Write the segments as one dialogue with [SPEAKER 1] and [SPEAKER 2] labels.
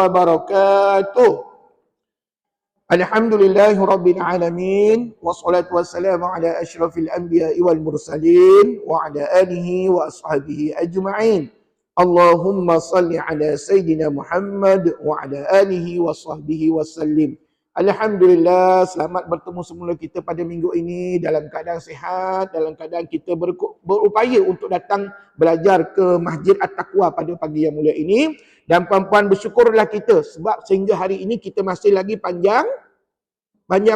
[SPEAKER 1] wabarakatuh. Alhamdulillahirabbil alamin wassalatu wassalamu ala asyrafil anbiya'i wal mursalin wa ala alihi wa ashabihi ajma'in. Allahumma salli ala sayyidina Muhammad wa ala alihi wa sahbihi wasallim. Alhamdulillah, selamat bertemu semula kita pada minggu ini dalam keadaan sihat, dalam keadaan kita berupaya untuk datang belajar ke Masjid At-Taqwa pada pagi yang mulia ini. Dan puan-puan bersyukurlah kita sebab sehingga hari ini kita masih lagi panjang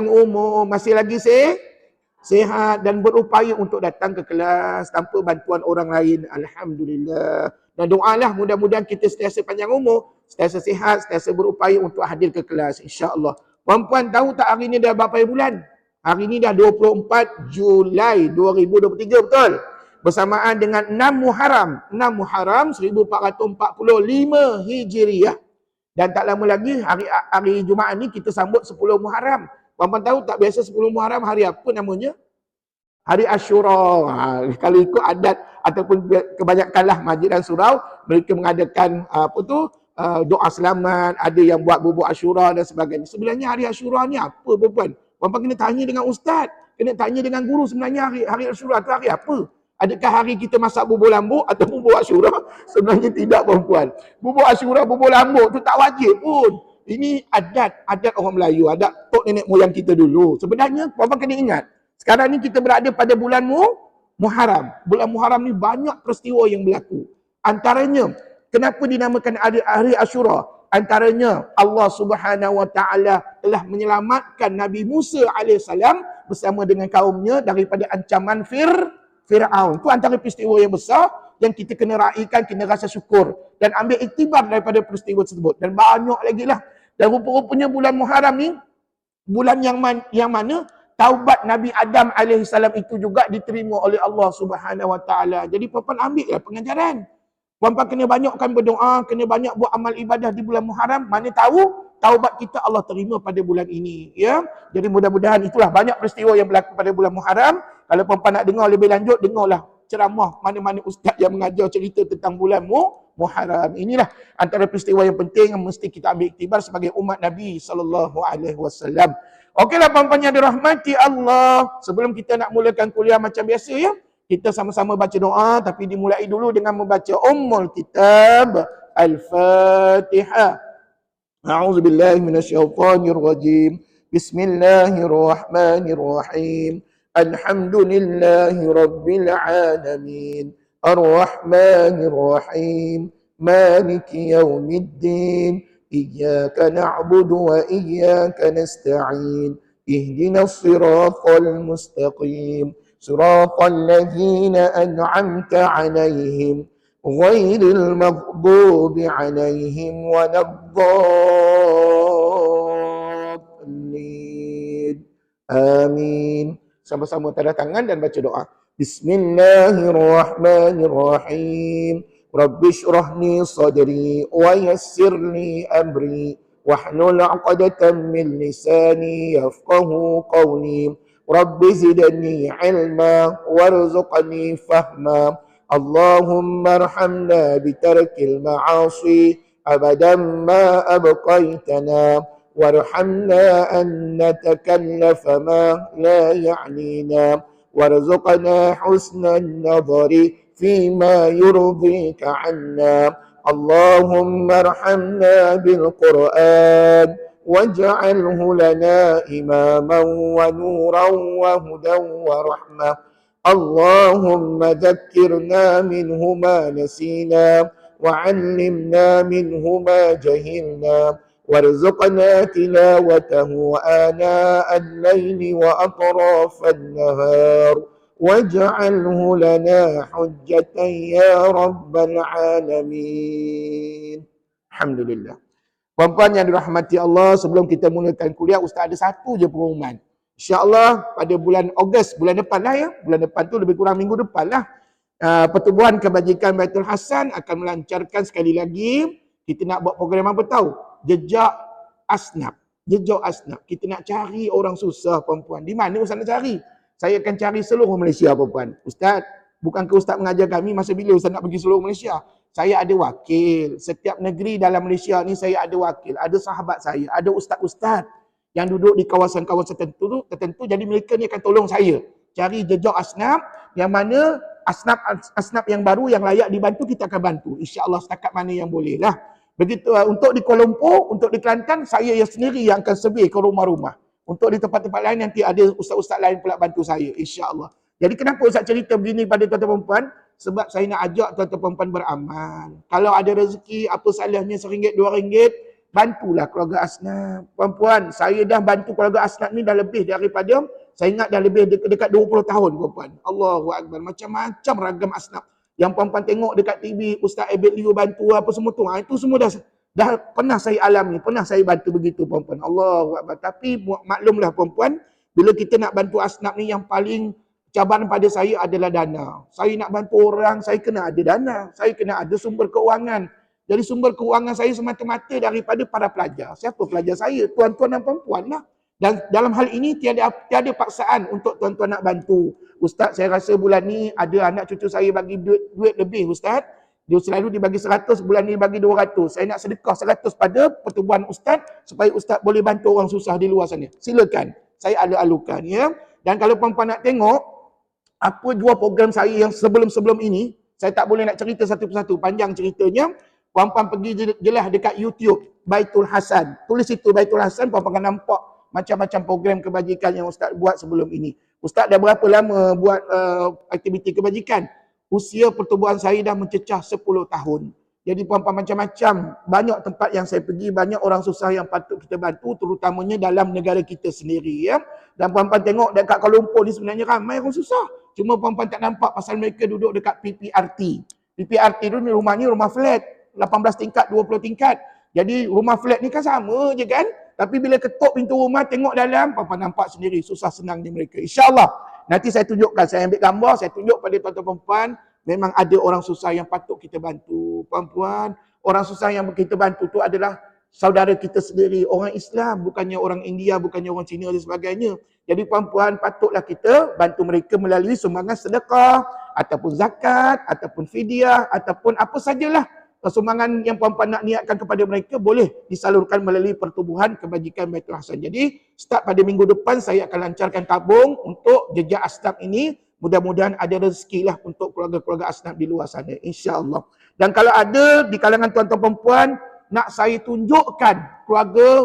[SPEAKER 1] umur, masih lagi sihat dan berupaya untuk datang ke kelas tanpa bantuan orang lain. Alhamdulillah. Dan doalah mudah-mudahan kita sentiasa panjang umur, sentiasa sihat, sentiasa berupaya untuk hadir ke kelas insya-Allah. Puan-puan tahu tak hari ni dah berapa bulan? Hari ni dah 24 Julai 2023, betul? Bersamaan dengan 6 Muharram. 6 Muharram 1445 Hijriah. Dan tak lama lagi hari Jumaat ni kita sambut 10 Muharram. Puan-puan tahu tak biasa 10 Muharram hari apa namanya? Hari Ashura. Kalau ikut adat ataupun kebanyakanlah masjid dan surau, mereka mengadakan doa selamat, ada yang buat bubur Ashura dan sebagainya. Sebenarnya hari Ashura ni apa, puan-puan? Puan-puan kena tanya dengan ustaz, kena tanya dengan guru, sebenarnya hari Ashura tu hari apa? Adakah hari kita masak bubur lambuk atau bubur Ashura? Sebenarnya tidak, puan-puan. Bubur Ashura, bubur lambuk tu tak wajib pun. Ini adat orang Melayu, adat tok nenek moyang kita dulu. Sebenarnya puan-puan kena ingat, sekarang ni kita berada pada bulan Muharram. Bulan Muharram ni banyak peristiwa yang berlaku. Antaranya, kenapa dinamakan hari Ashura? Antaranya Allah Subhanahu Wa Taala telah menyelamatkan Nabi Musa alaihissalam bersama dengan kaumnya daripada ancaman Fir'aun. Itu antara peristiwa yang besar yang kita kena raikan, kena rasa syukur dan ambil iktibar daripada peristiwa tersebut. Dan banyak lagi lah. Dan rupa-rupanya bulan Muharram ni bulan yang mana taubat Nabi Adam alaihissalam itu juga diterima oleh Allah Subhanahu Wa Taala. Jadi puan-puan ambillah pengajaran. Puan-puan kena banyakkan berdoa, kena banyak buat amal ibadah di bulan Muharram. Mana tahu taubat kita Allah terima pada bulan ini, ya. Jadi mudah-mudahan itulah banyak peristiwa yang berlaku pada bulan Muharram. Kalau puan-puan nak dengar lebih lanjut, dengarlah ceramah mana-mana ustaz yang mengajar cerita tentang bulan Muharram. Inilah antara peristiwa yang penting yang mesti kita ambil iktibar sebagai umat Nabi sallallahu alaihi wasallam. Okeylah puan-puan yang dirahmati Allah, sebelum kita nak mulakan kuliah macam biasa, ya, kita sama-sama baca doa, tapi dimulai dulu dengan membaca Ummul Kitab Al-Fatihah. A'udzu billahi minasyaitonir rajim. Bismillahirrahmanirrahim. Alhamdulillahi rabbil alamin. Ar-Rahmanir Rahim. Maliki yaumiddin. Iyyaka na'budu wa iyyaka nasta'in. Ihdinas siratal mustaqim. صراط الذين أنعمت عليهم غير المغضوب عليهم ولا الضالين آمين. Sama-sama tanda tangan dan baca doa. Bismillahirrahmanirrahim. Rabbi shrah li sadri wa yassir li amri wahlul 'uqdatam min lisani yafqahu qawli. رب زدني علما وارزقني فهما اللهم ارحمنا بترك المعاصي أبدا ما أبقيتنا وارحمنا أن نتكلف ما لا يعنينا وارزقنا حسن النظر فيما يرضيك عنا اللهم ارحمنا بالقرآن واجعله لنا إماما ونورا وهدى ورحمة اللهم ذكرنا منه ما نسينا وعلمنا منه ما جهلنا وارزقنا تلاوته آناء الليل وأطراف النهار واجعله لنا حجة يا رب العالمين. الحمد لله. Puan-puan yang dirahmati Allah, sebelum kita mulakan kuliah, Ustaz ada satu je pengumuman. InsyaAllah pada bulan Ogos, bulan depan lah, ya. Bulan depan tu lebih kurang minggu depan lah. Pertubuhan Kebajikan Baitul Hasan akan melancarkan sekali lagi. Kita nak buat program apa tahu? Jejak Asnaf. Jejak Asnaf. Kita nak cari orang susah, puan-puan. Di mana Ustaz nak cari? Saya akan cari seluruh Malaysia, puan-puan. Ustaz, Bukankah Ustaz mengajar kami masa bila Ustaz nak pergi seluruh Malaysia? Saya ada wakil. Setiap negeri dalam Malaysia ni saya ada wakil. Ada sahabat saya, ada ustaz-ustaz yang duduk di kawasan-kawasan tertentu. Jadi mereka ni akan tolong saya cari jejak asnaf yang mana asnaf yang baru yang layak dibantu, kita akan bantu. InsyaAllah setakat mana yang boleh lah. Begitu untuk di Kuala Lumpur, untuk di Kelantan, saya yang sendiri yang akan survey ke rumah-rumah. Untuk di tempat-tempat lain nanti ada ustaz-ustaz lain pula bantu saya, insya-Allah. Jadi kenapa Ustaz cerita begini pada tuan-tuan perempuan? Sebab saya nak ajak tuan-tuan perempuan beramal. Kalau ada rezeki, apa salahnya RM1, RM2, bantulah keluarga asnaf. Perempuan, saya dah bantu keluarga asnaf ni dah lebih daripada, saya ingat dah lebih dekat 20 tahun perempuan. Allahu Akbar. Macam-macam ragam asnaf. Yang perempuan tengok dekat TV, Ustaz Abel Liu bantu apa semua tu. Itu semua dah pernah saya alami, pernah saya bantu begitu perempuan. Allahu Akbar. Tapi maklumlah perempuan, bila kita nak bantu asnaf ni yang paling cabaran pada saya adalah dana. Saya nak bantu orang, saya kena ada dana. Saya kena ada sumber keuangan. Jadi sumber keuangan saya semata-mata daripada para pelajar. Siapa pelajar saya? Tuan-tuan dan perempuan lah. Dan dalam hal ini tiada paksaan untuk tuan-tuan nak bantu. Ustaz, saya rasa bulan ni ada anak cucu saya bagi duit lebih Ustaz. Dia selalu dibagi 100, bulan ni bagi 200. Saya nak sedekah 100 pada pertubuhan Ustaz supaya Ustaz boleh bantu orang susah di luar sana. Silakan. Saya alu-alukan ya. Dan kalau perempuan nak tengok apa dua program saya yang sebelum-sebelum ini, saya tak boleh nak cerita satu persatu, panjang ceritanya. Puan-puan pergi jelas dekat YouTube Baitul Hasan. Tulis itu Baitul Hasan, puan-puan akan nampak macam-macam program kebajikan yang Ustaz buat sebelum ini. Ustaz dah berapa lama buat aktiviti kebajikan? Usia pertubuhan saya dah mencecah 10 tahun. Jadi puan-puan macam-macam, banyak tempat yang saya pergi, banyak orang susah yang patut kita bantu, terutamanya dalam negara kita sendiri ya. Dan puan-puan tengok dekat Kuala Lumpur ni sebenarnya ramai orang susah. Cuma puan-puan tak nampak pasal mereka duduk dekat PPRT. PPRT tu ni rumahnya rumah flat, 18 tingkat, 20 tingkat. Jadi rumah flat ni kan sama je kan? Tapi bila ketuk pintu rumah, tengok dalam, puan-puan nampak sendiri susah senangnya mereka. InsyaAllah nanti saya tunjukkan, saya ambil gambar, saya tunjuk pada tuan-tuan perempuan. Memang ada orang susah yang patut kita bantu. Puan-puan, orang susah yang kita bantu tu adalah saudara kita sendiri. Orang Islam, bukannya orang India, bukannya orang Cina dan sebagainya. Jadi puan-puan, patutlah kita bantu mereka melalui sumbangan sedekah, ataupun zakat, ataupun fidyah, ataupun apa sajalah sumbangan yang puan-puan nak niatkan kepada mereka boleh disalurkan melalui pertubuhan kebajikan Baitul Hasan. Jadi, start pada minggu depan saya akan lancarkan tabung untuk jejak asnaf ini. Mudah-mudahan ada rezeki lah untuk keluarga-keluarga asnaf di luar sana, insya-Allah. Dan kalau ada di kalangan tuan-tuan perempuan nak saya tunjukkan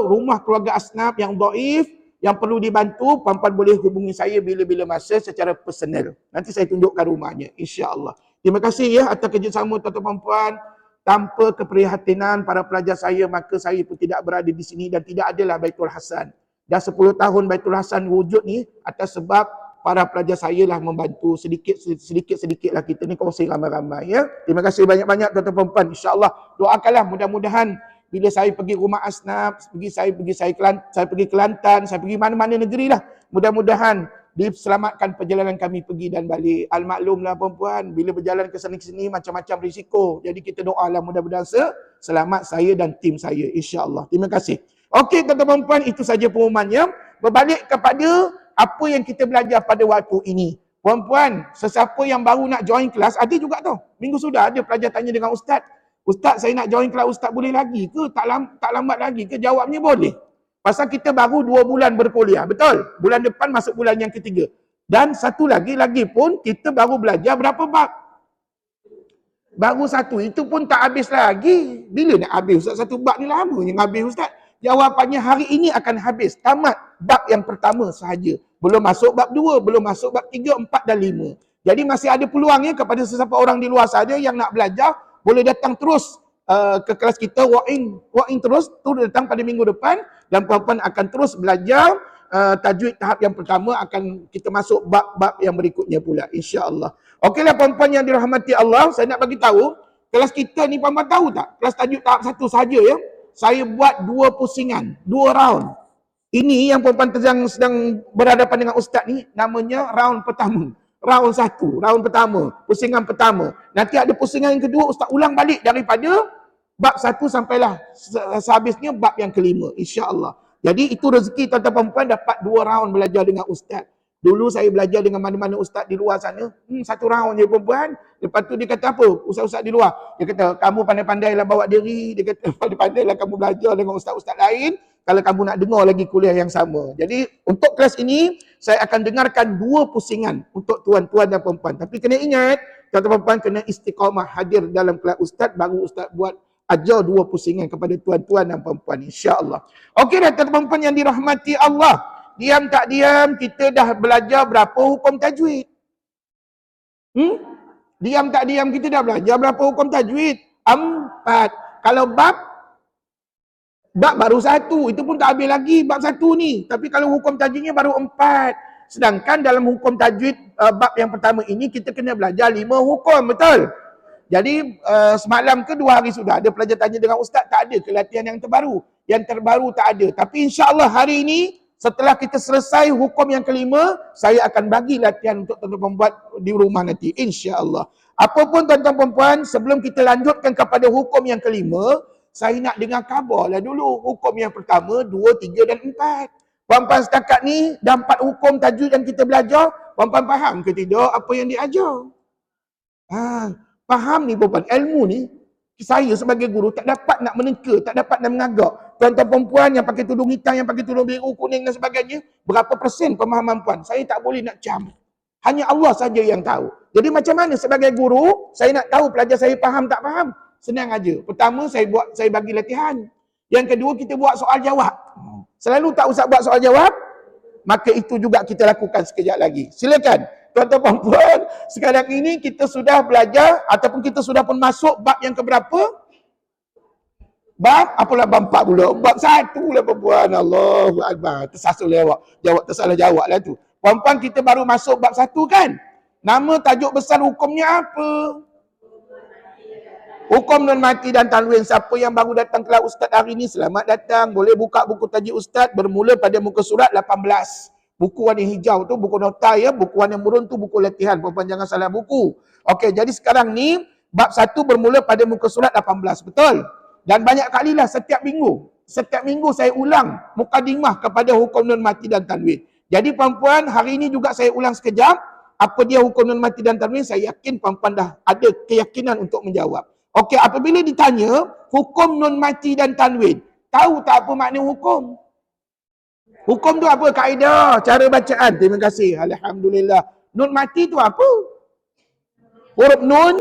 [SPEAKER 1] rumah keluarga asnaf yang dhaif, yang perlu dibantu, puan-puan boleh hubungi saya bila-bila masa secara personal. Nanti saya tunjukkan rumahnya, insya-Allah. Terima kasih ya atas kerjasama tuan-tuan perempuan. Tanpa keprihatinan para pelajar saya, maka saya pun tidak berada di sini dan tidak adalah Baitul Hasan. Dah 10 tahun Baitul Hasan wujud ni atas sebab para pelajar saya lah membantu sedikit-sedikit lah kita ni kongsi ramai-ramai ya. Terima kasih banyak-banyak tuan-tuan perempuan. InsyaAllah doakanlah mudah-mudahan bila saya pergi rumah asnaf, saya pergi Kelantan, saya pergi mana-mana negeri lah. Mudah-mudahan diselamatkan perjalanan kami pergi dan balik. Al-maklumlah perempuan, bila berjalan ke sini-sini macam-macam risiko. Jadi kita doalah mudah-mudahan selamat saya dan tim saya, insya-Allah. Terima kasih. Okey tuan-tuan perempuan, itu saja pengumumannya. Berbalik kepada apa yang kita belajar pada waktu ini. Puan-puan, sesiapa yang baru nak join kelas, ada juga tau. Minggu sudah ada pelajar tanya dengan Ustaz. Ustaz, saya nak join kelas, Ustaz boleh lagi ke? Tak lambat lagi ke? Jawabnya boleh. Pasal kita baru 2 bulan berkuliah. Betul? Bulan depan masuk bulan yang ketiga. Dan satu lagi pun, kita baru belajar berapa bab? Baru 1. Itu pun tak habis lagi. Bila nak habis Ustaz? 1 bab ni lama yang habis Ustaz. Jawapannya hari ini akan habis. Tamat bab yang pertama sahaja. Belum masuk bab 2, belum masuk bab 3, 4 dan 5. Jadi masih ada peluangnya kepada sesiapa orang di luar saja yang nak belajar, boleh datang terus ke kelas kita, walk in terus, datang pada minggu depan dan puan-puan akan terus belajar tajwid tahap yang pertama, akan kita masuk bab-bab yang berikutnya pula, insya-Allah. Okeylah puan-puan yang dirahmati Allah, saya nak bagi tahu, kelas kita ni puan-puan tahu tak? Kelas tajwid tahap 1 saja ya. Saya buat 2 pusingan, 2 round. Ini yang puan-puan sedang berhadapan dengan ustaz ni, namanya round pertama. Round 1, round pertama, pusingan pertama. Nanti ada pusingan yang kedua, ustaz ulang balik daripada bab 1 sampailah sehabisnya bab yang kelima, insya-Allah. Jadi itu rezeki tuan-tuan perempuan dapat 2 round belajar dengan ustaz. Dulu saya belajar dengan mana-mana ustaz di luar sana. Satu round je perempuan. Lepas tu dia kata apa? Ustaz-ustaz di luar. Dia kata, kamu pandai-pandailah bawa diri. Dia kata, pandai-pandailah kamu belajar dengan ustaz-ustaz lain. Kalau kamu nak dengar lagi kuliah yang sama. Jadi untuk kelas ini, saya akan dengarkan 2 pusingan untuk tuan-tuan dan perempuan. Tapi kena ingat, tuan-tuan perempuan kena istiqamah hadir dalam kelas ustaz. Baru ustaz buat ajar 2 pusingan kepada tuan-tuan dan perempuan. InsyaAllah. Okey dah tuan-tuan perempuan yang dirahmati Allah. Diam tak diam, kita dah belajar berapa hukum tajwid. Diam tak diam, kita dah belajar berapa hukum tajwid. 4. Kalau bab baru 1. Itu pun tak habis lagi bab 1 ni. Tapi kalau hukum tajwidnya baru 4. Sedangkan dalam hukum tajwid bab yang pertama ini, kita kena belajar 5 hukum, betul? Jadi semalam ke 2 hari sudah ada pelajar tanya dengan ustaz, tak ada ke latihan yang terbaru? Yang terbaru tak ada. Tapi insya-Allah hari ini setelah kita selesai hukum yang kelima, saya akan bagi latihan untuk tuan-tuan perempuan di rumah nanti, insya-Allah. Apapun tuan-tuan perempuan, sebelum kita lanjutkan kepada hukum yang kelima, saya nak dengar khabar lah dulu. Hukum yang pertama, 2, 3 dan 4. Puan-puan setakat ni, dah 4 hukum tajwid yang kita belajar, puan-puan faham ke tidak apa yang diajar? Faham ni puan-puan, ilmu ni, saya sebagai guru tak dapat nak meneka, tak dapat nak mengagak. Tuan-tuan perempuan yang pakai tudung hitam, yang pakai tudung biru, kuning dan sebagainya, berapa persen pemahaman puan? Saya tak boleh nak cam. Hanya Allah saja yang tahu. Jadi macam mana sebagai guru, saya nak tahu pelajar saya faham tak faham? Senang aja. Pertama, saya bagi latihan. Yang kedua, kita buat soal jawab. Selalu tak usah buat soal jawab, maka itu juga kita lakukan sekejap lagi. Silakan. Tuan-tuan perempuan, sekarang ini kita sudah belajar ataupun kita sudah pun masuk bab yang keberapa? Bab, apalah bab 4 pula? Bab 1 lah perempuan. Allahu Akbar. Tersasul lewat. Tersalah jawab lah tu. Perempuan, kita baru masuk bab 1 kan? Nama tajuk besar hukumnya apa? Hukum non mati dan tanwin. Siapa yang baru datang kelas ustaz hari ni, selamat datang. Boleh buka buku tajuk ustaz bermula pada muka surat 18. Buku warna hijau tu buku nota ya, buku warna murun tu buku latihan. Perempuan jangan salah buku. Okey, jadi sekarang ni bab 1 bermula pada muka surat 18, betul? Dan banyak kalilah setiap minggu saya ulang mukadimah kepada hukum nun mati dan tanwin. Jadi perempuan, hari ini juga saya ulang sekejap apa dia hukum nun mati dan tanwin. Saya yakin perempuan dah ada keyakinan untuk menjawab. Okey, apabila ditanya hukum nun mati dan tanwin, tahu tak apa makna hukum? Hukum tu apa? Kaedah, cara bacaan. Terima kasih. Alhamdulillah. Nun mati tu apa? Huruf nun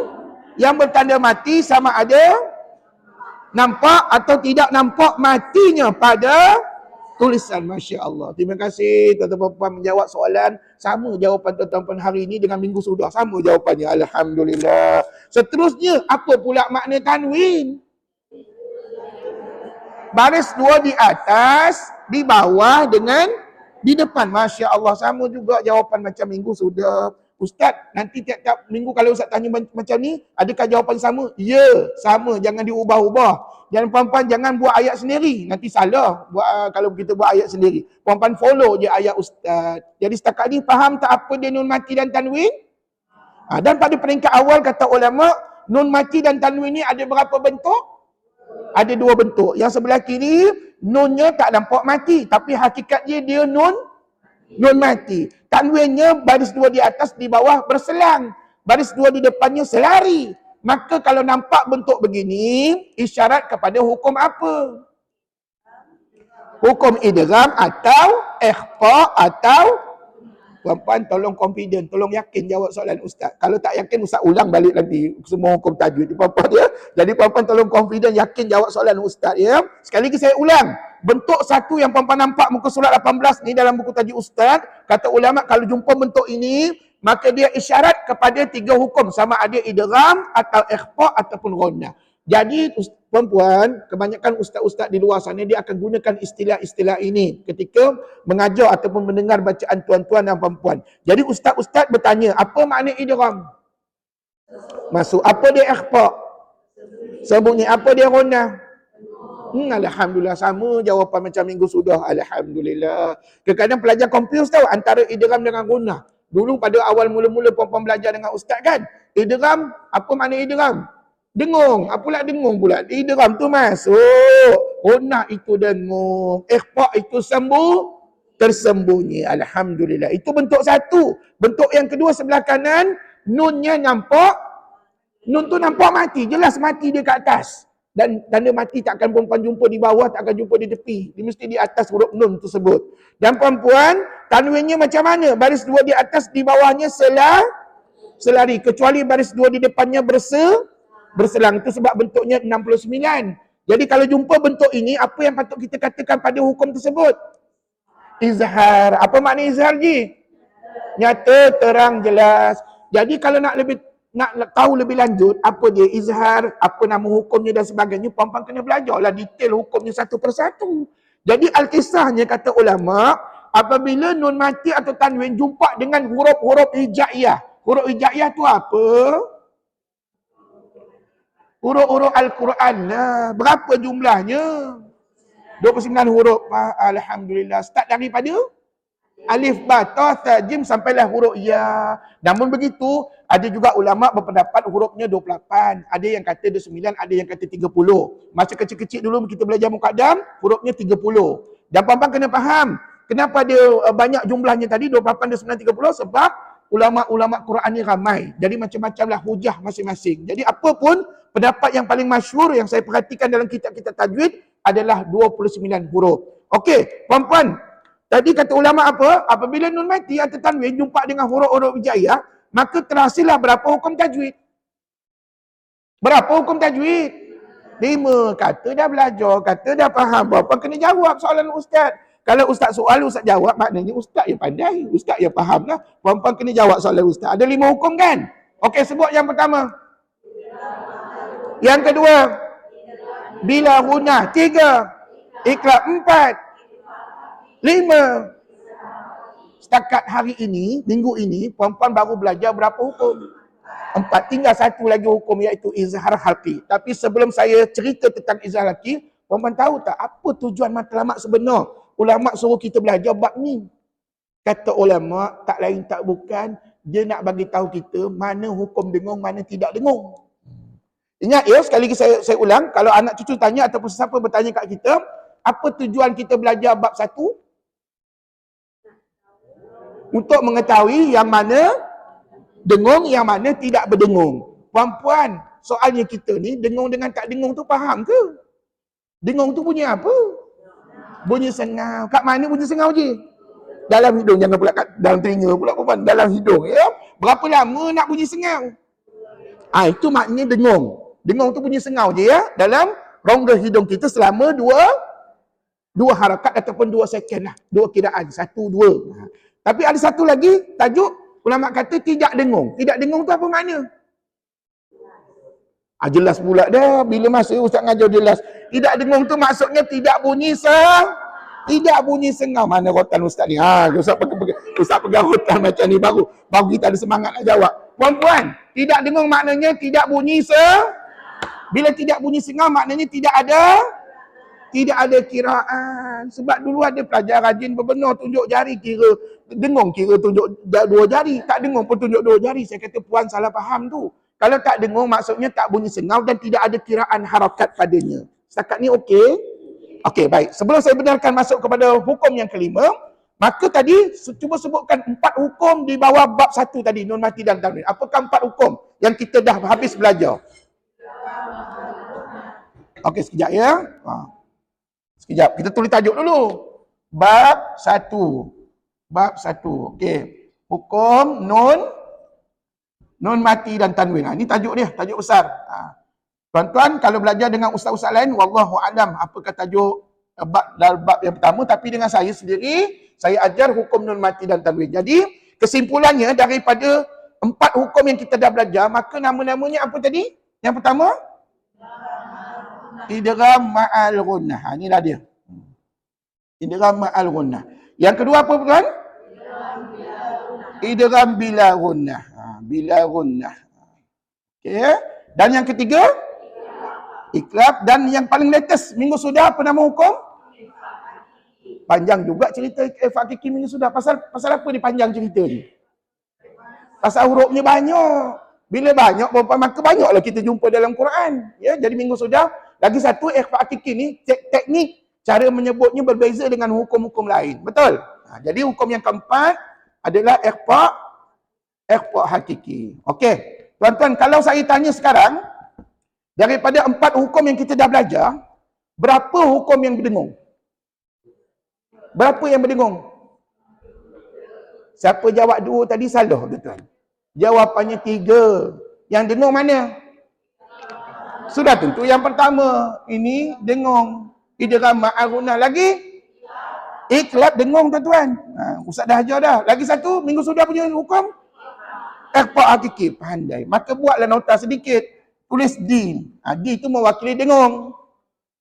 [SPEAKER 1] yang bertanda mati sama ada nampak atau tidak nampak matinya pada tulisan. Masya Allah. Terima kasih tuan-tuan puan menjawab soalan. Sama jawapan tuan-tuan puan hari ini dengan minggu sudah. Sama jawapannya. Alhamdulillah. Seterusnya, apa pula makna tanwin? Baris 2 di atas, di bawah dengan di depan. Masya Allah. Sama juga jawapan macam minggu sudah. Ustaz, nanti tiap-tiap minggu kalau Ustaz tanya macam ni, adakah jawapan sama? Ya, sama. Jangan diubah-ubah. Dan puan-puan jangan buat ayat sendiri. Nanti salah kalau kita buat ayat sendiri. Puan-puan follow je ayat Ustaz. Jadi setakat ni faham tak apa dia nun mati dan tanwin? Dan pada peringkat awal kata ulama, nun mati dan tanwin ni ada berapa bentuk? Ada 2 bentuk. Yang sebelah kiri, nunnya tak nampak mati. Tapi hakikatnya dia nun mati. Tanwinnya baris 2 di atas, di bawah berselang. Baris 2 di depannya selari. Maka kalau nampak bentuk begini, isyarat kepada hukum apa? Hukum idgham atau ikhfa atau... Puan-puan tolong confident, tolong yakin jawab soalan ustaz. Kalau tak yakin, ustaz ulang balik nanti semua hukum tajwid. Puan-puan ya. Jadi puan-puan tolong confident, yakin jawab soalan ustaz ya. Sekali lagi saya ulang. Bentuk satu yang puan-puan nampak muka surat 18 ni dalam buku tajuk ustaz, kata ulama kalau jumpa bentuk ini, maka dia isyarat kepada 3 hukum, sama ada idgham atau ikhfa ataupun ghunnah. Jadi perempuan, kebanyakan ustaz-ustaz di luar sana dia akan gunakan istilah-istilah ini ketika mengajar ataupun mendengar bacaan tuan-tuan dan perempuan. Jadi ustaz-ustaz bertanya, apa makna idgham? Masuk. Apa dia ikhfa? Sebutnya. Apa dia ghunnah? Alhamdulillah, sama jawapan macam minggu sudah. Alhamdulillah. Kadang-kadang pelajar confuse tahu antara idgham dengan ghunnah. Dulu pada awal mula-mula perempuan belajar dengan ustaz kan, idgham, apa makna idgham? Dengung. Apalah dengung pula? Idgham tu masuk. Ghunnah itu dengung. Ikhfa itu tersembunyi. Alhamdulillah. Itu bentuk satu. Bentuk yang kedua sebelah kanan, nunnya nampak. Nun tu nampak mati. Jelas mati dia kat atas. Dan tanda mati takkan perempuan jumpa di bawah, takkan jumpa di tepi. Dia mesti di atas huruf nun tersebut. Dan perempuan, tanwinnya macam mana? Baris dua di atas, di bawahnya selari. Kecuali baris dua di depannya berselang. Itu sebab bentuknya 69. Jadi kalau jumpa bentuk ini, apa yang patut kita katakan pada hukum tersebut? Izhar. Apa makna izhar, Ji? Nyata, terang, jelas. Jadi kalau nak tahu lebih lanjut apa dia izhar, apa nama hukumnya dan sebagainya, puan-puan kena belajarlah detail hukumnya satu persatu. Jadi al-kisahnya kata ulama, apabila nun mati atau tanwin jumpa dengan huruf-huruf hijaiyah. Huruf hijaiyah tu apa? Huruf-huruf Al-Quran lah. Berapa jumlahnya? 29 huruf. Alhamdulillah. Start daripada alif, ba, ta, tha, jim sampailah huruf ya. Namun begitu, ada juga ulama berpendapat hurufnya 28. Ada yang kata 29, ada yang kata 30. Masa kecil-kecil dulu kita belajar mukaddam, hurufnya 30. Dan puan-puan kena faham, kenapa dia banyak jumlahnya tadi, 28, 29, 30? Sebab ulama-ulama Quran ni ramai. Jadi macam-macamlah hujah masing-masing. Jadi apa pun, pendapat yang paling masyhur yang saya perhatikan dalam kitab-kitab tajwid adalah 29 huruf. Okey, puan-puan, tadi kata ulama apa? Apabila nun mati atau tanwin jumpa dengan huruf-huruf hijaiyah, maka terhasillah berapa hukum tajwid? Berapa hukum tajwid? 5. Kata dah belajar, kata dah faham. Berapa kena jawab soalan ustaz? Kalau ustaz soal, ustaz jawab, maknanya ustaz yang pandai, ustaz yang faham lah. Puan-puan kena jawab soalan ustaz. Ada 5 hukum kan? Okey, sebut yang pertama. Yang kedua, bila gunah. 3, ikrab. 4, 5. Setakat hari ini, minggu ini, puan-puan baru belajar berapa hukum? 4. Tinggal satu lagi hukum, iaitu izhar halqi. Tapi sebelum saya cerita tentang izhar halqi, puan-puan tahu tak apa tujuan matlamat sebenar? Ulama suruh kita belajar bab ni. Kata ulama, tak lain tak bukan, dia nak bagi tahu kita mana hukum dengung, mana tidak dengung. Ingat ya, sekali lagi saya ulang, kalau anak cucu tanya ataupun sesiapa bertanya kat kita, apa tujuan kita belajar bab 1? Untuk mengetahui yang mana dengung, yang mana tidak berdengung. Puan-puan, soalnya kita ni dengung dengan tak dengung tu faham ke? Dengung tu bunyi apa? Bunyi sengau. Kat mana bunyi sengau je? Dalam hidung, jangan pula kat dalam telinga pula puan. Dalam hidung ya. Berapa lama nak bunyi sengau? Itu maknanya dengung. Dengung tu bunyi sengau je ya. Dalam rongga hidung kita selama dua harakat ataupun 2 second lah. 2 kiraan. 1, 2. Tapi ada satu lagi tajuk ulama kata tidak dengung. Tidak dengung tu apa makna? Jelas pula dah. Bila masa ustaz ngajar jelas. Tidak dengung tu maksudnya tidak bunyi sengau. Mana rotan ustaz ni? Ustaz pegang rotan macam ni baru kita ada semangat nak jawab. Puan-puan, tidak dengung maknanya tidak bunyi Bila tidak bunyi sengau maknanya tidak ada kiraan. Sebab dulu ada pelajar rajin berbenar tunjuk jari kira dengung, kira tunjuk 2 jari. Tak dengung pun tunjuk 2 jari. Saya kata puan salah faham tu. Kalau tak dengung maksudnya tak bunyi sengau dan tidak ada kiraan harakat padanya. Setakat ni okey? Okey, baik. Sebelum saya benarkan masuk kepada hukum yang kelima, maka tadi cuba sebutkan 4 hukum di bawah bab 1 tadi, nun mati dan tanwin. Apakah 4 hukum yang kita dah habis belajar? Okey, sekejap ya. Sekejap, kita tulis tajuk dulu. Bab 1. Bab 1. Okey. Hukum nun mati dan tanwin. Ini tajuk dia, tajuk besar. Tuan-tuan, kalau belajar dengan ustaz-ustaz lain, wallahu alam apakah tajuk bab yang pertama, tapi dengan saya sendiri, saya ajar hukum nun mati dan tanwin. Jadi, kesimpulannya daripada 4 hukum yang kita dah belajar, maka nama-namanya apa tadi? Yang pertama? Idgham ma'al ghunnah. Inilah dia. Idgham ma'al ghunnah. Yang kedua apa tuan? Idgham bila ghunnah. Bila ghunnah. Okey. Dan yang ketiga? Iklab. Dan yang paling latest minggu sudah apa nama hukum? Panjang juga cerita ikhfa hakiki minggu sudah. Pasal apa ni panjang cerita ni? Pasal hurufnya banyak. Bila banyak, maka banyaklah kita jumpa dalam Quran. Ya, jadi minggu sudah. Lagi satu, ikhfa hakiki ni teknik cara menyebutnya berbeza dengan hukum-hukum lain. Betul? Jadi hukum yang keempat adalah ikhfa hakiki. Okey. Tuan-tuan, kalau saya tanya sekarang, daripada 4 hukum yang kita dah belajar, berapa hukum yang berdengung? Berapa yang berdengung? Siapa jawab 2 tadi salah, tuan-tuan. Jawapannya 3. Yang dengung mana? Sudah tentu yang pertama. Ini dengung. Idgham ma'aruna. Lagi? Iqlab dengung, tuan-tuan. Ustaz dah ajar dah. Lagi satu, minggu sudah punya hukum? Ikhfa hakiki. Pandai. Maka buatlah nota sedikit. Tulis D. D itu mewakili dengung.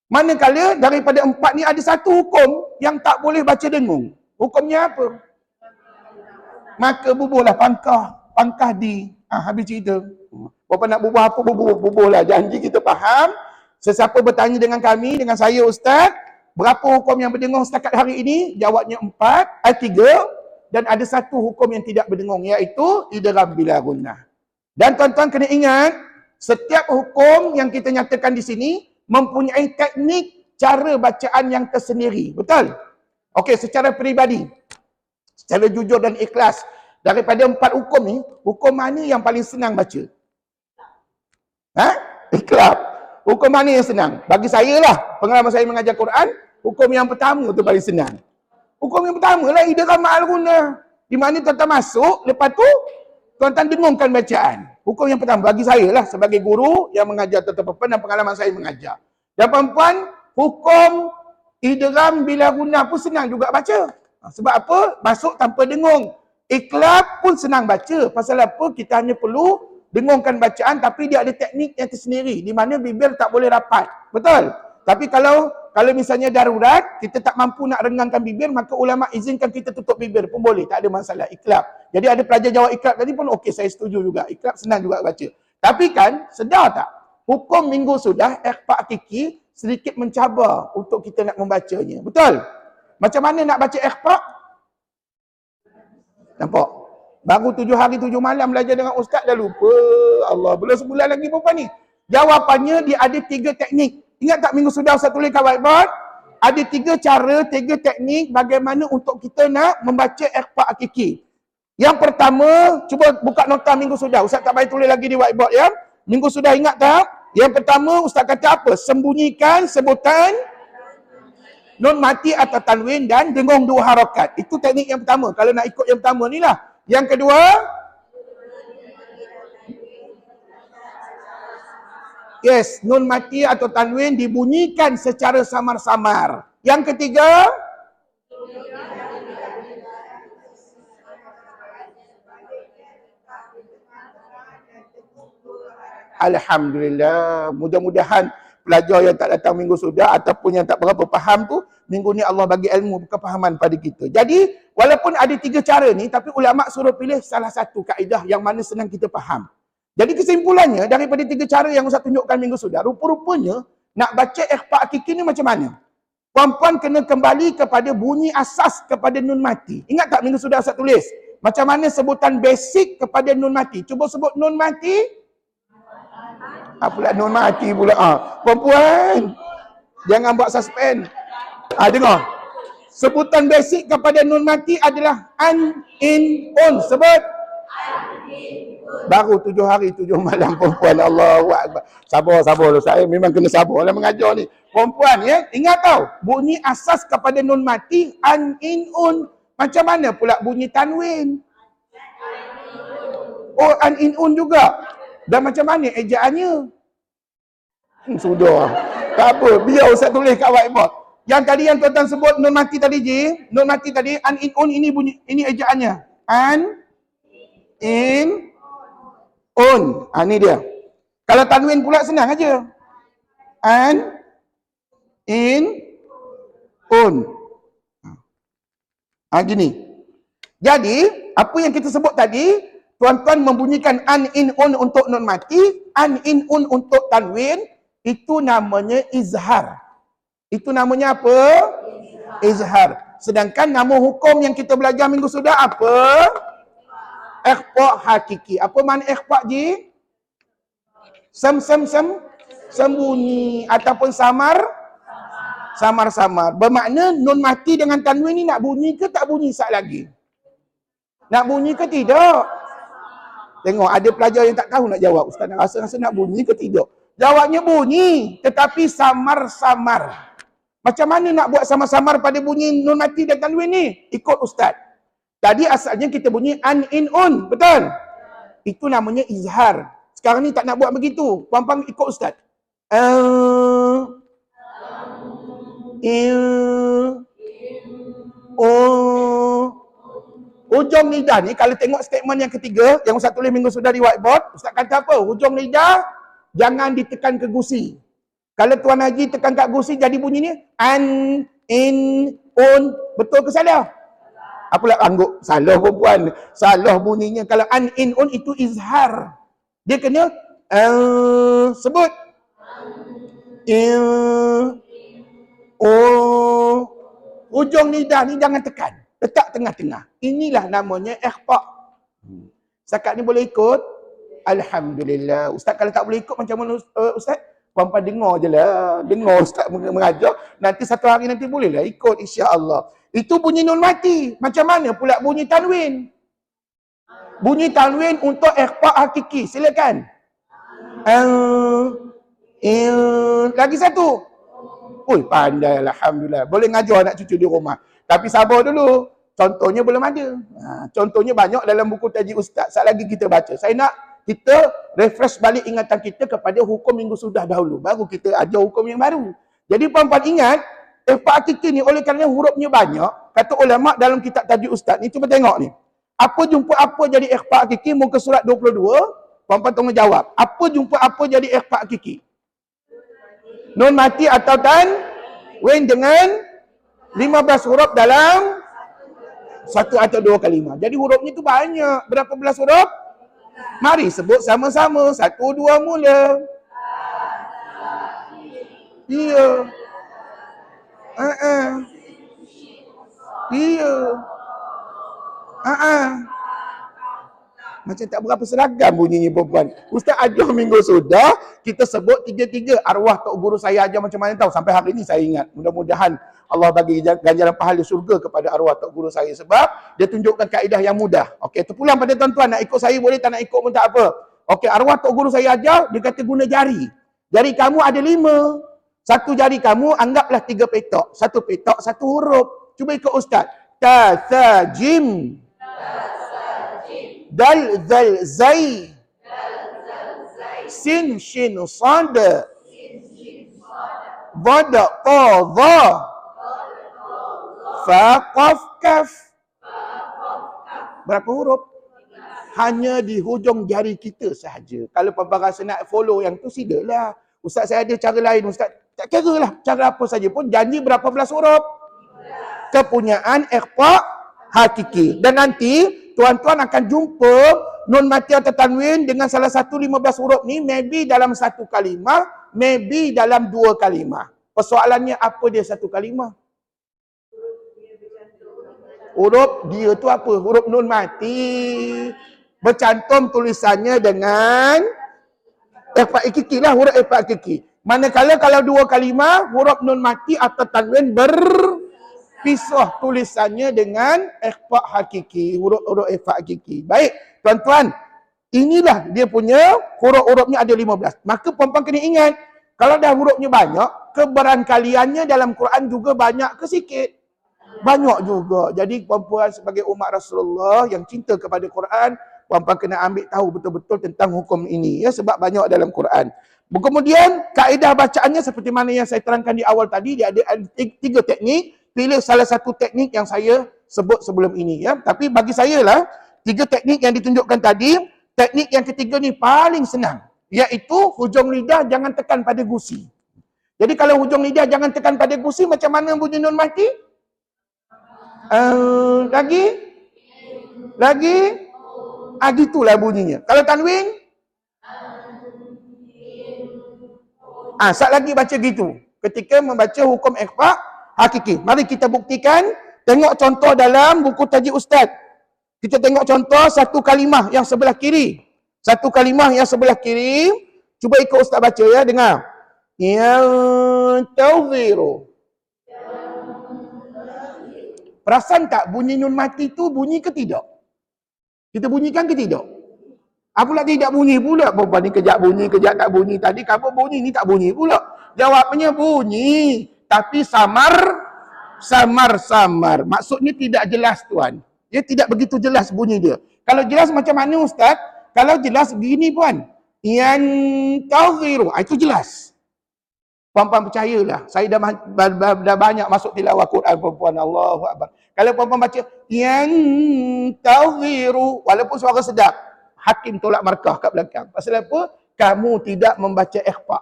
[SPEAKER 1] Manakala daripada 4 ni ada satu hukum yang tak boleh baca dengung. Hukumnya apa? Maka bubuhlah pangkah di. Habis cerita. Bapa nak bubuh apa, bubuhlah. Janji kita faham. Sesiapa bertanya dengan kami, dengan saya Ustaz, berapa hukum yang berdengung setakat hari ini? Jawabnya 3. Dan ada satu hukum yang tidak berdengung, iaitu idgham bila gunnah. Dan tuan-tuan kena ingat, setiap hukum yang kita nyatakan di sini mempunyai teknik cara bacaan yang tersendiri. Betul? Okey, secara peribadi, secara jujur dan ikhlas, daripada 4 hukum ni, hukum mana yang paling senang baca? Iqlab. Hukum mana yang senang? Bagi saya lah, pengalaman saya mengajar Quran, hukum yang pertama tu paling senang. Hukum yang pertama lah idgham ma'al gunnah. Di mana tuan-tuan masuk, lepas tu tuan-tuan dengungkan bacaan. Hukum yang pertama bagi saya lah sebagai guru yang mengajar tuan-tuan perempuan dan pengalaman saya mengajar. Dan perempuan, hukum idgham bila gunnah pun senang juga baca. Sebab apa? Masuk tanpa dengung. Iqlab pun senang baca. Pasal apa? Kita hanya perlu dengungkan bacaan, tapi dia ada teknik yang tersendiri di mana bibir tak boleh rapat. Betul? Tapi kalau misalnya darurat, kita tak mampu nak renggangkan bibir, maka ulama izinkan kita tutup bibir pun boleh, tak ada masalah. Iqlab. Jadi ada pelajar jawab iqlab tadi pun okey, saya setuju juga. Iqlab senang juga baca. Tapi kan, sedar tak? Hukum minggu sudah, ikhfa hakiki sedikit mencabar untuk kita nak membacanya. Betul? Macam mana nak baca ikhfa? Nampak? Baru 7 hari 7 malam belajar dengan ustaz dah lupa. Allah, belum sebulan lagi perempuan ni. Jawapannya dia ada 3 teknik. Ingat tak minggu sudah ustaz tulis kat whiteboard? Ada 3 cara, 3 teknik bagaimana untuk kita nak membaca ikhfa hakiki. Yang pertama, cuba buka nota minggu sudah. Ustaz tak payah tulis lagi di whiteboard ya. Minggu sudah ingat tak? Yang pertama ustaz kata apa? Sembunyikan sebutan nun mati atau tanwin dan dengung 2 harakat. Itu teknik yang pertama. Kalau nak ikut yang pertama ni lah. Yang kedua, yes, nun mati atau tanwin dibunyikan secara samar-samar. Yang ketiga, alhamdulillah, mudah-mudahan pelajar yang tak datang minggu sudah ataupun yang tak berapa faham tu, minggu ni Allah bagi ilmu kefahaman pada kita. Jadi, walaupun ada 3 cara ni, tapi ulama suruh pilih salah satu kaedah yang mana senang kita faham. Jadi kesimpulannya, daripada 3 cara yang Ustaz tunjukkan minggu sudah, rupa-rupanya nak baca ikhfa hakiki ni macam mana? Puan-puan kena kembali kepada bunyi asas kepada nun mati. Ingat tak minggu sudah Ustaz tulis? Macam mana sebutan basic kepada nun mati? Cuba sebut nun mati. Pula nun mati pula. Perempuan, jangan buat suspend. Dengar. Sebutan basic kepada nun mati adalah an, in, un. Sebut. Baru 7 hari 7 malam perempuan. Allahu Akbar. Sabar. Saya memang kena sabar lah mengajar ni. Perempuan ya, ingat tau. Bunyi asas kepada nun mati an, in, un. Macam mana pula bunyi tanwin? Oh, an, in, un juga. Dan macam mana ejaannya? Sudah. Tak apa, biar Ustaz tulis kat whiteboard. Yang tadi yang tuan-tuan sebut nun mati tadi je, nun mati tadi an, in, un, ini bunyi, ini ejaannya. An, in, un. Ni dia. Kalau tanwin pula senang aja. An, in, un. Gini. Jadi, apa yang kita sebut tadi, tuan-tuan membunyikan an, in, un untuk nun mati, an, in, un untuk tanwin, itu namanya izhar. Itu namanya apa? Izhar. Sedangkan nama hukum yang kita belajar minggu sudah apa? Ikhfa hakiki. Apa makna ikhfa ji? Sembunyi ataupun Samar-samar. Bermakna nun mati dengan tanwin ni nak bunyi ke tak bunyi sat lagi? Nak bunyi ke tidak? Tengok ada pelajar yang tak tahu nak jawab. Ustaz nak rasa nak bunyi ke tidak? Jawabnya bunyi, tetapi samar-samar. Macam mana nak buat samar-samar pada bunyi nun mati dan tanwin ni? Ikut ustaz. Tadi asalnya kita bunyi an, in, un. Betul? Itu namanya izhar. Sekarang ni tak nak buat begitu. Puan-puan ikut ustaz. Hujung lidah ni, kalau tengok statement yang ketiga, yang Ustaz tulis minggu sudah di whiteboard, Ustaz kata apa? Hujung lidah, jangan ditekan ke gusi. Kalau Tuan Haji tekan kat gusi, jadi bunyi ni, an, in, un. Betul ke salah? Apalah angguk, salah perempuan. Salah bunyinya. Kalau an, in, un, itu izhar. Dia kena, sebut. Hujung lidah ni jangan tekan. Letak tengah-tengah. Inilah namanya ikhfa'. Setakat ni boleh ikut? Alhamdulillah. Ustaz kalau tak boleh ikut macam mana Ustaz? Puan-puan dengar je lah. Dengar Ustaz mengajar. Nanti satu hari nanti bolehlah ikut insya-Allah. Itu bunyi nun mati. Macam mana pula bunyi tanwin? Bunyi tanwin untuk ikhfa' hakiki. Silakan. Lagi satu. Oi, pandai Alhamdulillah. Boleh ngajar anak cucu di rumah. Tapi sabar dulu. Contohnya belum ada. Contohnya banyak dalam buku taji ustaz. Saat lagi kita baca. Saya nak kita refresh balik ingatan kita kepada hukum minggu sudah dahulu. Baru kita ajar hukum yang baru. Jadi puan-puan ingat, ikhfa' hakiki ni oleh kerana hurufnya banyak, kata ulama dalam kitab taji ustaz ni, cuba tengok ni. Apa jumpa apa jadi ikhfa' hakiki? Muka surat 22. Puan-puan tolong jawab. Apa jumpa apa jadi ikhfa' hakiki? Nun mati atau tanwin dengan 15 huruf dalam satu atau dua kalimah. Jadi hurufnya tu banyak. Berapa belas huruf? Mari sebut sama-sama. Satu, dua, mula. Iya. Iya. Macam tak berapa seragam bunyinya perempuan. Ustaz ajar minggu sudah, kita sebut tiga-tiga. Arwah tok guru saya ajar macam mana tahu. Sampai hari ini saya ingat. Mudah-mudahan Allah bagi ganjaran pahala surga kepada arwah tok guru saya. Sebab dia tunjukkan kaedah yang mudah. Okey, terpulang pada tuan-tuan. Nak ikut saya boleh, tak nak ikut pun tak apa. Okey, arwah tok guru saya ajar, dia kata guna jari. Jari kamu ada 5. Satu jari kamu anggaplah 3 petak. Satu petak, satu huruf. Cuba ikut ustaz. Ta, tha, jim. Dal, zal, zai. Sin, shin, sad. Dad, ta, dha. Fa, qaf, kaf. Berapa huruf? Hanya di hujung jari kita sahaja. Kalau puan-puan rasa nak follow yang tu, silalah. Ustaz saya ada cara lain. Ustaz tak kira lah. Cara apa saja pun. Janji berapa belas huruf? Kepunyaan ikhfa' hakiki. Dan nanti tuan-tuan akan jumpa nun mati atau tanwin dengan salah satu 15 huruf ni, maybe dalam satu kalimah, maybe dalam 2 kalimah. Persoalannya apa dia satu kalimah? Huruf dia tu apa? Huruf nun mati. Bercantum tulisannya dengan ikhfa' hakiki lah, huruf ikhfa' hakiki. Manakala kalau 2 kalimah, huruf nun mati atau tanwin berpisah tulisannya dengan ikhfa' hakiki, huruf-huruf ikhfa' hakiki. Baik, tuan-tuan, inilah dia punya huruf-hurufnya ada 15. Maka puan-puan kena ingat, kalau dah hurufnya banyak, keberangkaliannya dalam Quran juga banyak ke sikit? Banyak juga. Jadi puan-puan sebagai umat Rasulullah yang cinta kepada Quran, puan-puan kena ambil tahu betul-betul tentang hukum ini, ya, sebab banyak dalam Quran. Kemudian kaedah bacaannya seperti mana yang saya terangkan di awal tadi, dia ada 3 teknik. Pilih salah satu teknik yang saya sebut sebelum ini, ya. Tapi bagi saya lah 3 teknik yang ditunjukkan tadi, teknik yang ketiga ni paling senang, iaitu hujung lidah jangan tekan pada gusi. Jadi kalau hujung lidah jangan tekan pada gusi, macam mana bunyi nun mati? Lagi gitulah bunyinya. Kalau tanwin sat lagi baca gitu ketika membaca hukum ikhfa' hakiki. Mari kita buktikan. Tengok contoh dalam buku taji ustaz. Kita tengok contoh satu kalimah yang sebelah kiri. Satu kalimah yang sebelah kiri. Cuba ikut ustaz baca, ya, dengar. Yantaziru. Perasan tak bunyi nun mati tu bunyi ke tidak? Kita bunyikan ke tidak? Pula tidak bunyi pula. Perempuan ni kejap bunyi, kejap tak bunyi. Tadi kamu bunyi, ni tak bunyi pula. Jawabnya bunyi. Tapi samar. Maksudnya tidak jelas tuan. Dia tidak begitu jelas bunyi dia. Kalau jelas macam mana Ustaz? Kalau jelas begini puan. Yantaziru. Itu jelas. Puan-puan percayalah. Saya dah banyak masuk tilawah Quran puan-puan. Allahu Akbar. Kalau puan-puan baca yantaziru. Walaupun suara sedap. Hakim tolak markah kat belakang. Pasal apa? Kamu tidak membaca ikhfa.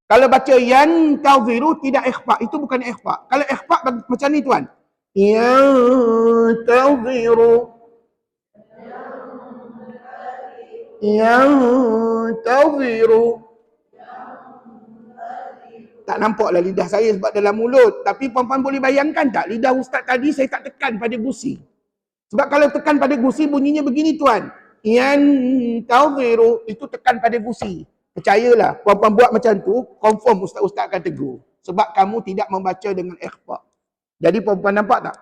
[SPEAKER 1] Kalau baca yantaziru tidak ikhfa. Itu bukan ikhfa. Kalau ikhfa macam ni tuan. Yantaziru. Yantaziru. Tak nampaklah lidah saya sebab dalam mulut. Tapi puan-puan boleh bayangkan tak? Lidah ustaz tadi saya tak tekan pada gusi. Sebab kalau tekan pada gusi bunyinya begini tuan. Yantaziru. Itu tekan pada gusi. Percayalah. Puan-puan buat macam tu, confirm ustaz-ustaz akan tegur. Sebab kamu tidak membaca dengan ikhfa. Jadi puan-puan nampak tak?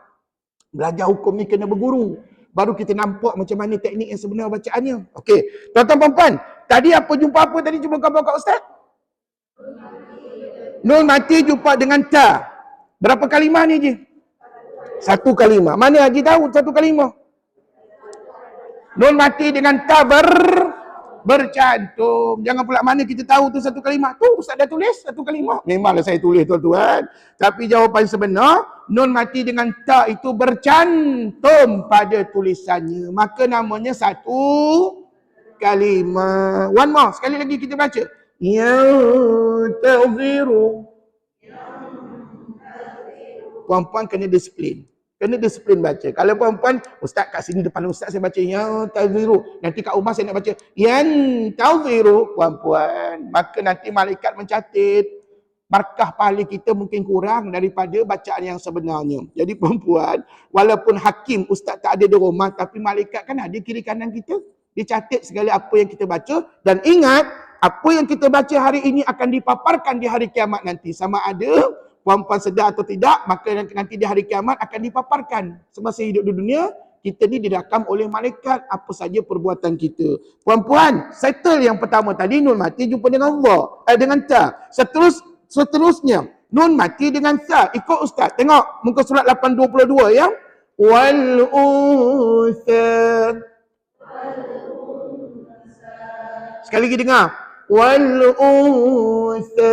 [SPEAKER 1] Belajar hukum ni kena berguru. Baru kita nampak macam mana teknik yang sebenar bacaannya. Okey. Tuan-tuan puan-puan. Tadi apa jumpa apa tadi? Cuba kau bawa kat ustaz. Nun mati jumpa dengan ta. Berapa kalimah ni je? Satu kalimah. Mana Haji tahu satu kalimah? Nun mati dengan ta bercantum. Jangan pula mana kita tahu tu satu kalimah. Tu Ustaz dah tulis satu kalimah. Memanglah saya tulis tuan-tuan. Tapi jawapan sebenar, nun mati dengan ta itu bercantum pada tulisannya. Maka namanya satu kalimah. One more. Sekali lagi kita baca. Yantaziru. Puan-puan kena disiplin. Kena disiplin baca. Kalau puan-puan, ustaz kat sini depan ustaz saya baca yantaziru. Nanti kat rumah saya nak baca yantaziru. Puan-puan, maka nanti malaikat mencatat. Markah pahala kita mungkin kurang daripada bacaan yang sebenarnya. Jadi puan-puan, walaupun hakim ustaz tak ada di rumah, tapi malaikat kan ada kiri kanan kita. Dia catat segala apa yang kita baca. Dan ingat, apa yang kita baca hari ini akan dipaparkan di hari kiamat nanti. Sama ada puan-puan sedar atau tidak, maka nanti di hari kiamat akan dipaparkan. Semasa hidup di dunia, kita ni dirakam oleh malaikat apa saja perbuatan kita. Puan-puan, settle yang pertama tadi, nun mati jumpa dengan Allah. Dengan ta. Seterusnya, nun mati dengan ta. Ikut ustaz. Tengok muka surat 822 ya. Wal unsa. Sekali lagi dengar. Wal unsa.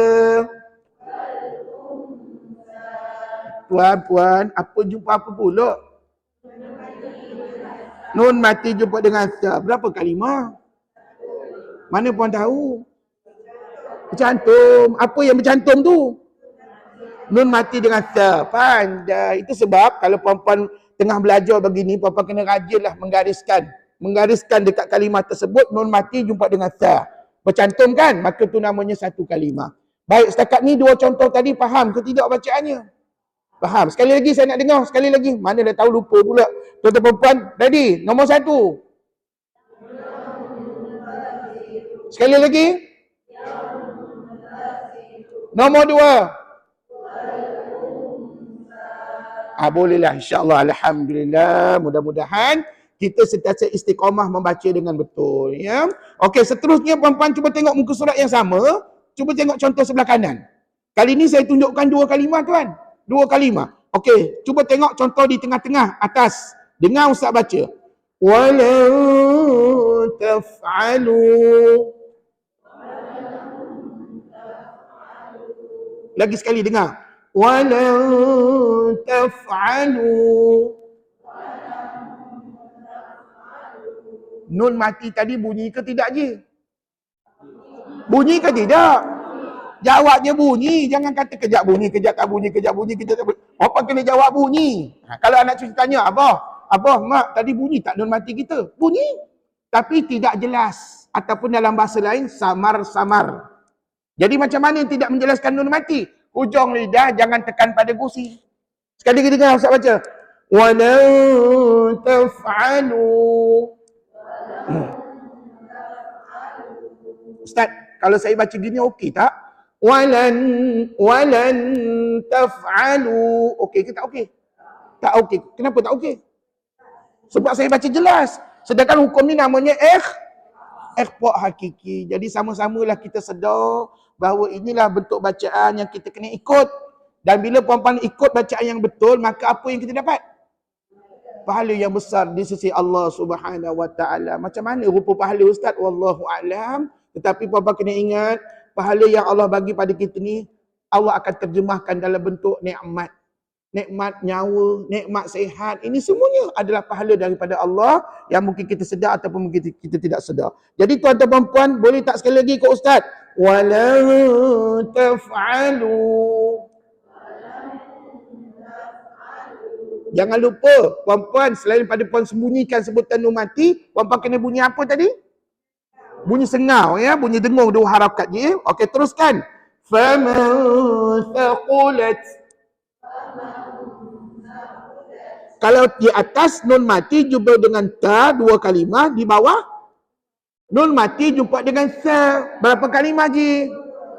[SPEAKER 1] Puan-puan, apa jumpa apa pula? Nun mati jumpa dengan ta. Berapa kalimah? Mana puan tahu? Bercantum. Apa yang bercantum tu? Nun mati dengan ta. Pandai. Itu sebab kalau puan-puan tengah belajar begini, puan-puan kena rajinlah menggariskan. Menggariskan dekat kalimah tersebut, nun mati jumpa dengan ta. Bercantum kan? Maka tu namanya satu kalimah. Baik, setakat ni dua contoh tadi faham ke tidak bacaannya? Faham. Sekali lagi saya nak dengar. Sekali lagi. Mana dah tahu lupa pula. Tuan-tuan perempuan. Ready? Nombor satu. Sekali lagi. Nombor dua. Bolehlah. InsyaAllah. Alhamdulillah. Mudah-mudahan kita sentiasa istiqamah membaca dengan betul. Ya. Okey, seterusnya puan-puan cuba tengok muka surat yang sama. Cuba tengok contoh sebelah kanan. Kali ni saya tunjukkan dua kalimah tuan. Dua kalimah. Okey, cuba tengok contoh di tengah-tengah atas. Dengar ustaz baca. Walau taf'alu. Lagi sekali dengar. Walau taf'alu. Nun mati tadi bunyi ke tidak je? Bunyi ke tidak? Jawabnya bunyi. Jangan kata kejap bunyi, kejap tak bunyi, kejap bunyi, kejap tak bunyi. Apa kena jawab bunyi. Kalau anak cucu tanya, Abah, mak, tadi bunyi tak nun mati kita? Bunyi. Tapi tidak jelas. Ataupun dalam bahasa lain, samar-samar. Jadi macam mana yang tidak menjelaskan nun mati? Hujung lidah jangan tekan pada gusi. Sekali lagi dengar Ustaz baca. Walau taf'alu. Ustaz, kalau saya baca gini okey tak? Walan taf'alu. Okey ke tak okey? Tak okey. Kenapa tak okey? Sebab saya baca jelas. Sedangkan hukum ni namanya ikhfa' hakiki. Jadi sama-samalah kita sedar bahawa inilah bentuk bacaan yang kita kena ikut. Dan bila puan-puan ikut bacaan yang betul, maka apa yang kita dapat? Pahala yang besar di sisi Allah Subhanahu Wa Taala. Macam mana rupa pahala Ustaz? Wallahu a'lam. Tetapi puan-puan kena ingat, pahala yang Allah bagi pada kita ni, Allah akan terjemahkan dalam bentuk nikmat. Nikmat nyawa, nikmat sihat, ini semuanya adalah pahala daripada Allah yang mungkin kita sedar ataupun mungkin kita tidak sedar. Jadi tuan-tuan dan puan, boleh tak sekali lagi ikut Ustaz? Walau taf'alu. Jangan lupa, puan-puan, selain pada puan sembunyikan sebutan nun mati, puan-puan kena bunyi apa tadi? Bunyi sengau, ya, bunyi dengung dua harakat je. Okey, teruskan. Faman thaqulat. Kalau di atas nun mati jumpa dengan ta dua kalimah, di bawah nun mati jumpa dengan sa berapa kalimah je?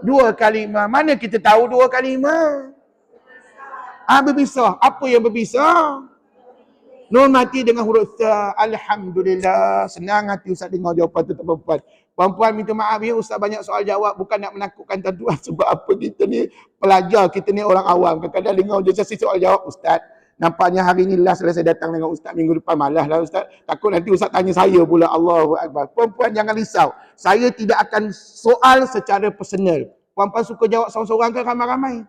[SPEAKER 1] Dua kalimah. Mana kita tahu dua kalimah? Berpisah. Apa yang berpisah? Nun mati dengan huruf sa. Alhamdulillah. Senang hati Ustaz dengar jawapan tu tuan-puan. Puan-puan minta maaf ya, Ustaz banyak soal jawab, bukan nak menakutkan tuan-tuan sebab apa kita ni pelajar, kita ni orang awam. Kadang-kadang dengar je sesi soal jawab, Ustaz. Nampaknya hari ni last saya datang dengan Ustaz, minggu depan malas lah Ustaz. Takut nanti Ustaz tanya saya pula. Allahu Akbar. Puan-puan jangan risau. Saya tidak akan soal secara personal. Puan-puan suka jawab seorang-seorang ke ramai-ramai?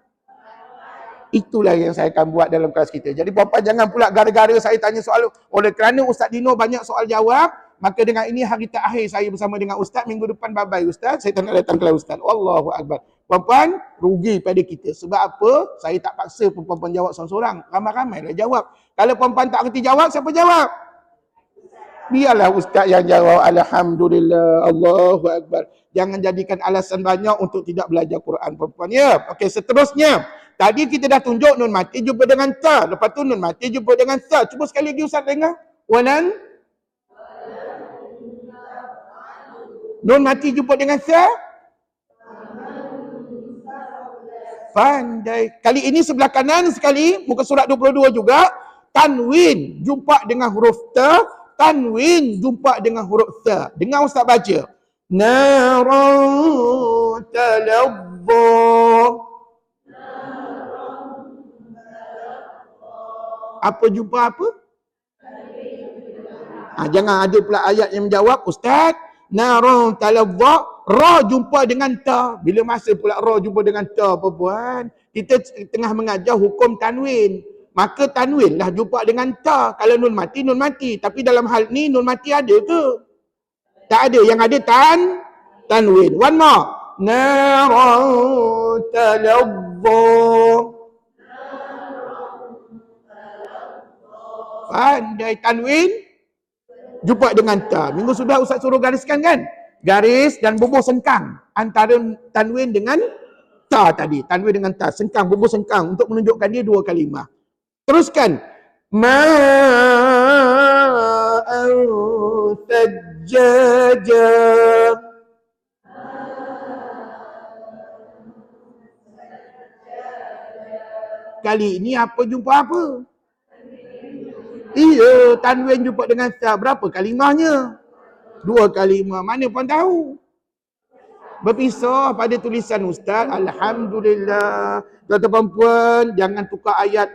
[SPEAKER 1] Itulah yang saya akan buat dalam kelas kita. Jadi puan-puan jangan pula gara-gara saya tanya soal, oleh kerana Ustaz Dino banyak soal jawab, maka dengan ini hari terakhir saya bersama dengan Ustaz, minggu depan bye-bye Ustaz, saya tak nak datang kelas Ustaz. Allahu Akbar. Puan-puan, rugi pada kita. Sebab apa? Saya tak paksa puan-puan jawab seorang-seorang. Ramai-ramai lah jawab. Kalau puan-puan tak kerti jawab, siapa jawab? Biarlah Ustaz yang jawab. Alhamdulillah. Allahu Akbar. Jangan jadikan alasan banyak untuk tidak belajar Quran, puan-puan. Ya. Okey, seterusnya. Tadi kita dah tunjuk nun mati jumpa dengan ta. Lepas tu nun mati jumpa dengan sa. Cuba sekali lagi Ustaz dengar. Walan. Nun mati jumpa dengan sa. Pandai. Kali ini sebelah kanan sekali, muka surat 22 juga. Tanwin jumpa dengan huruf ta. Tanwin jumpa dengan huruf ta. Dengar Ustaz baca. Naran talabba. Apa jumpa apa? Jangan ada pula ayat yang menjawab, Ustaz, narun talabba, ra jumpa dengan ta. Bila masa pula ra jumpa dengan ta, puan? Kita tengah mengajar hukum tanwin. Maka tanwin lah jumpa dengan ta. Kalau nun mati, nun mati. Tapi dalam hal ni, nun mati ada ke? Tak ada. Yang ada tanwin. One more. Narun talabba. Pandai. Tanwin jumpa dengan ta. Minggu sudah Ustaz suruh gariskan kan? Garis dan bubuh sengkang antara tanwin dengan ta tadi. Tanwin dengan ta. Sengkang, bubuh sengkang untuk menunjukkan dia dua kalimah. Teruskan. Ma'an thajjaja. Kali ini apa jumpa apa? Iya, tanwin jumpa dengan ta. Berapa kalimahnya? Dua kalimah. Mana pun tahu. Berpisah pada tulisan Ustaz. Alhamdulillah. Tuan-tuan puan, jangan tukar ayat.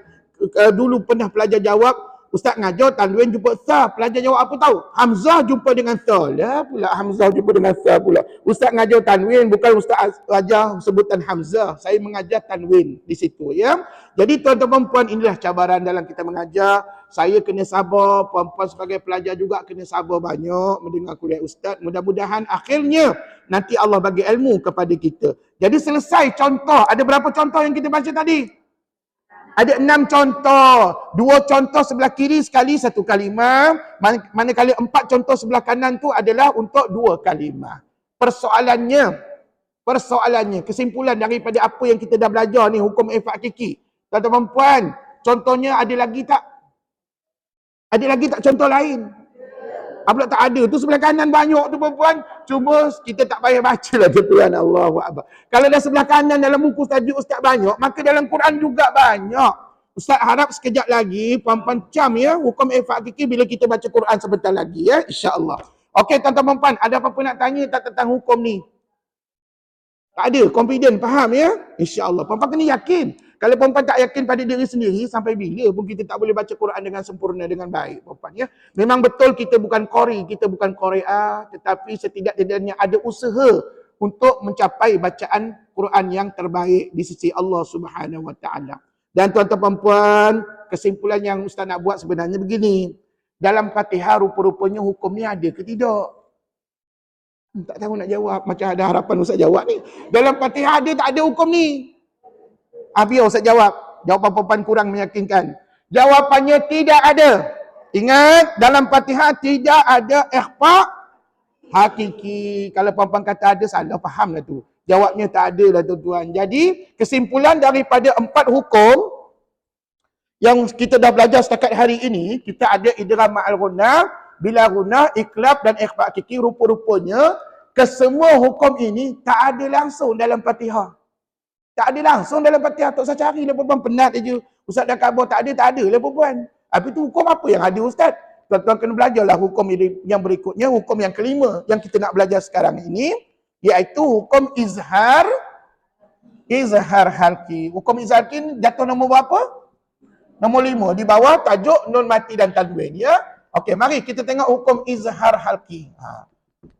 [SPEAKER 1] Dulu pernah pelajar jawab, Ustaz ngajar tanwin jumpa ta. Pelajar jawab apa tahu? Hamzah jumpa dengan ta. Lah pula Hamzah jumpa dengan ta pula. Ustaz ngajar tanwin, bukan Ustaz ajar sebutan Hamzah. Saya mengajar tanwin di situ, ya. Jadi tuan-tuan puan, inilah cabaran dalam kita mengajar. Saya kena sabar, puan-puan sebagai pelajar juga kena sabar banyak mendengar kuliah Ustaz. Mudah-mudahan akhirnya nanti Allah bagi ilmu kepada kita. Jadi selesai contoh. Ada berapa contoh yang kita baca tadi? Ada 6 contoh. 2 contoh sebelah kiri sekali 1 kalimah. Manakala 4 contoh sebelah kanan tu adalah untuk 2 kalimah. Persoalannya, kesimpulan daripada apa yang kita dah belajar ni, hukum ikhfa' hakiki. Tuan-tuan puan, contohnya ada lagi tak? Ada lagi tak contoh lain? Apabila tak ada, tu sebelah kanan banyak tu puan-puan. Cuma kita tak payah baca lah tuan. Allahu Akbar. Kalau dah sebelah kanan dalam buku tajuk Ustaz banyak, maka dalam Quran juga banyak. Ustaz harap sekejap lagi puan-puan cam ya hukum ihfaz hakiki bila kita baca Quran sebentar lagi ya, insya-Allah. Okey tuan-tuan puan-puan, ada apa-apa nak tanya tak tentang hukum ni? Tak ada, confident, faham ya? InsyaAllah. Puan-puan kena yakin. Kalau puan-puan tak yakin pada diri sendiri, sampai bila pun kita tak boleh baca Quran dengan sempurna, dengan baik, puan-puan ya. Memang betul kita bukan qori, kita bukan qari'ah, tetapi setidak-tidaknya ada usaha untuk mencapai bacaan Quran yang terbaik di sisi Allah Subhanahu Wa Taala. Dan tuan-tuan puan-puan, kesimpulan yang Ustaz nak buat sebenarnya begini. Dalam Fatihah rupa-rupanya hukum ni ada ke tidak? Tak tahu nak jawab. Macam ada harapan Ustaz jawab ni. Dalam Fatihah ada tak ada hukum ni? Biar Ustaz jawab. Jawapan puan kurang meyakinkan. Jawapannya tidak ada. Ingat, dalam Fatihah tidak ada ikhfa hakiki. Kalau puan-puan kata ada, salah faham lah tu. Jawabnya tak ada lah tuan-tuan. Jadi, kesimpulan daripada 4 hukum yang kita dah belajar setakat hari ini, kita ada idgham ma'al ghunnah, bila ghunnah, iklab dan ikhfa hakiki. Rupa-rupanya kesemua hukum ini tak ada langsung dalam Fatihah. Tak ada langsung dalam Fatihah. Tak usah cari lah puan-puan, penat je. Ustaz dah khabar tak ada lah puan-puan. Habis tu hukum apa yang ada Ustaz? Tuan-tuan kena belajarlah hukum yang berikutnya, hukum yang kelima yang kita nak belajar sekarang ini, iaitu hukum izhar halqi. Hukum izhar halqi jatuh nombor berapa? Nombor 5 di bawah tajuk nun mati dan tanwin ya. Okey, mari kita tengok hukum izhar halqi.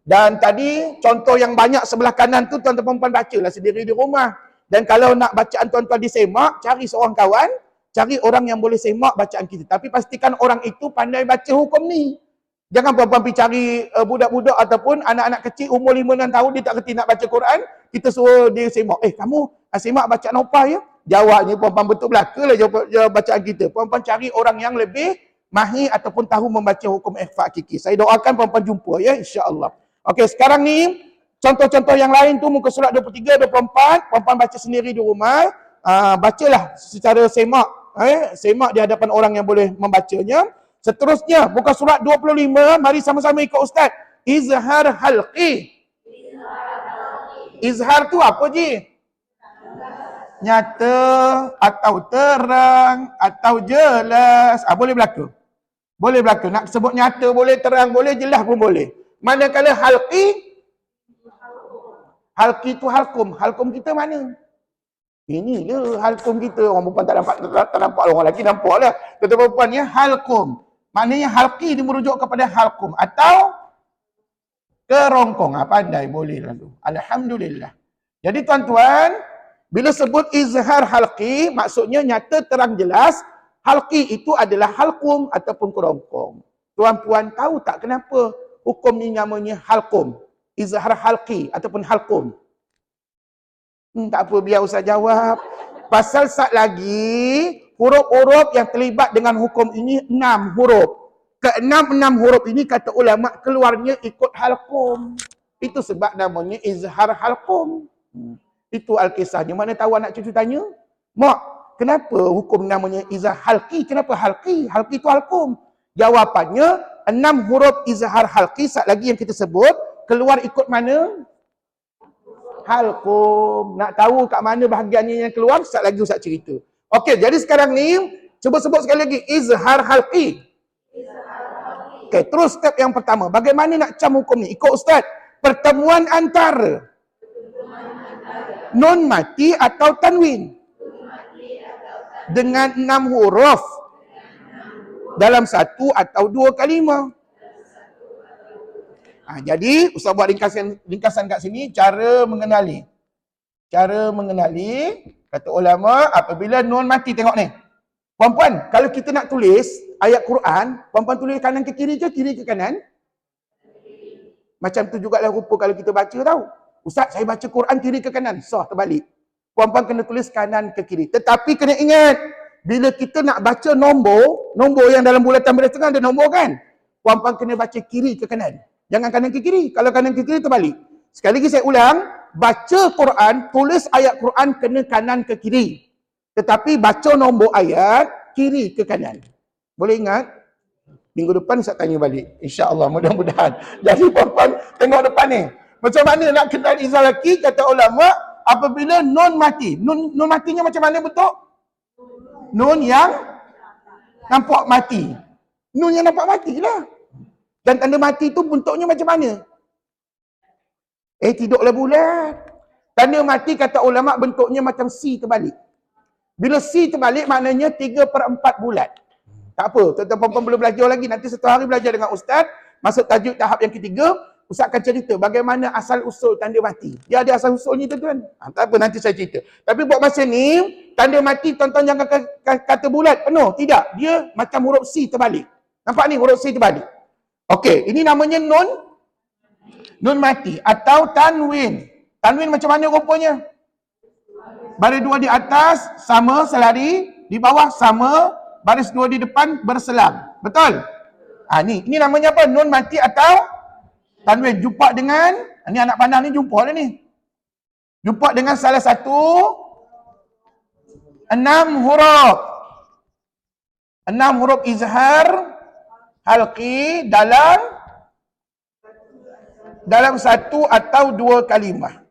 [SPEAKER 1] Dan tadi contoh yang banyak sebelah kanan tu tuan-tuan puan bacalah sendiri di rumah. Dan kalau nak bacaan tuan-tuan disemak, cari seorang kawan, cari orang yang boleh semak bacaan kita. Tapi pastikan orang itu pandai baca hukum ni. Jangan puan-puan pergi cari budak-budak ataupun anak-anak kecil umur 5-6 tahun dia tak kerti nak baca Quran, kita suruh dia semak. Kamu semak bacaan apa ya? Jawabnya puan-puan betul belaka lah jawab bacaan kita. Puan-puan cari orang yang lebih mahir ataupun tahu membaca hukum ikhfa hakiki. Saya doakan puan-puan jumpa ya, insya-Allah. Okey, sekarang ni contoh-contoh yang lain tu muka surat 23, 24, puan-puan baca sendiri di rumah. Bacalah secara semak, semak di hadapan orang yang boleh membacanya. Seterusnya muka surat 25, mari sama-sama ikut ustaz. Izhar halqi. Izhar tu apa je? Nyata atau terang atau jelas. Boleh berlaku. Boleh berlaku. Nak sebut nyata boleh, terang boleh, jelas pun boleh. Manakala halqi, halqi tu halkum. Halkum kita mana? Ini je halkum kita. Orang perempuan tak nampak orang lelaki nampak lah. Tuan-tuan perempuan ya, halkum. Maknanya halqi dia merujuk kepada halkum atau kerongkong. Pandai boleh lalu. Alhamdulillah. Jadi tuan-tuan, bila sebut izhar halqi, maksudnya nyata, terang, jelas. Halqi itu adalah halkum ataupun kerongkong. Tuan-puan tahu tak kenapa hukum ni namanya halkum? Izhar halqi ataupun halkum. Tak apa, biar Ustaz jawab. Pasal sat lagi, huruf-huruf yang terlibat dengan hukum ini 6 huruf. Ke-6 huruf ini kata ulama keluarnya ikut halkum. Itu sebab namanya izhar halkum. Itu al-kisahnya. Mana tahu anak cucu tanya? Mak, kenapa hukum namanya izhar halqi? Kenapa halqi? Halqi itu halkum. Jawapannya, 6 huruf izhar halqi, sat lagi yang kita sebut, keluar ikut mana? Halkum. Nak tahu kat mana bahagiannya yang keluar? Sat lagi Ustaz cerita. Okey, jadi sekarang ni, cuba sebut sekali lagi. Izhar halqi. Okey, terus step yang pertama. Bagaimana nak cam hukum ni? Ikut Ustaz. Pertemuan antara nun mati atau tanwin dengan 6 huruf dalam 1 atau 2 kalimah. Jadi Ustaz buat ringkasan kat sini cara mengenali. Cara mengenali, kata ulama, apabila nun mati, tengok ni. Puan-puan, kalau kita nak tulis ayat Quran, puan-puan tulis kanan ke kiri ke, kiri ke kanan? Macam tu jugalah rupa kalau kita baca tahu. Ustaz, saya baca Quran kiri ke kanan. Sah, terbalik. Puan-puan kena tulis kanan ke kiri. Tetapi kena ingat, bila kita nak baca nombor yang dalam bulatan baris tengah ada nombor kan? Puan-puan kena baca kiri ke kanan. Jangan kanan ke kiri. Kalau kanan ke kiri, terbalik. Sekali lagi saya ulang, baca Quran, tulis ayat Quran kena kanan ke kiri. Tetapi baca nombor ayat, kiri ke kanan. Boleh ingat? Minggu depan saya tanya balik. InsyaAllah, mudah-mudahan. Jadi puan-puan, tengok depan ni. Macam mana nak kenal izhar halqi? Kata ulama, apabila nun mati. Nun matinya macam mana bentuk? Nun yang nampak mati. Nun yang nampak mati lah. Dan tanda mati tu bentuknya macam mana? Tidaklah bulat. Tanda mati kata ulama bentuknya macam C terbalik. Bila C terbalik maknanya 3/4 bulat. Tak apa, tuan-tuan puan-puan belum belajar lagi. Nanti satu hari belajar dengan Ustaz. Masuk tajuk tahap yang ketiga. Ustaz akan cerita bagaimana asal usul tanda mati. Dia ada asal usulnya tuan-tuan. Tak apa, nanti saya cerita. Tapi buat masa ni, tanda mati tuan-tuan jangan kata bulat penuh. Tidak, dia macam huruf C terbalik. Nampak ni huruf C terbalik. Okey, ini namanya nun mati atau tanwin. Tanwin macam mana rupanya? Baris dua di atas sama selari, di bawah sama, baris dua di depan berselang. Betul? Ini namanya apa? Nun mati atau tanwin. Jumpa dengan, ni anak pandang ni jumpa dah ni. Jumpa dengan salah satu 6 huruf. 6 huruf izhar halqi dalam satu atau dua kalimah.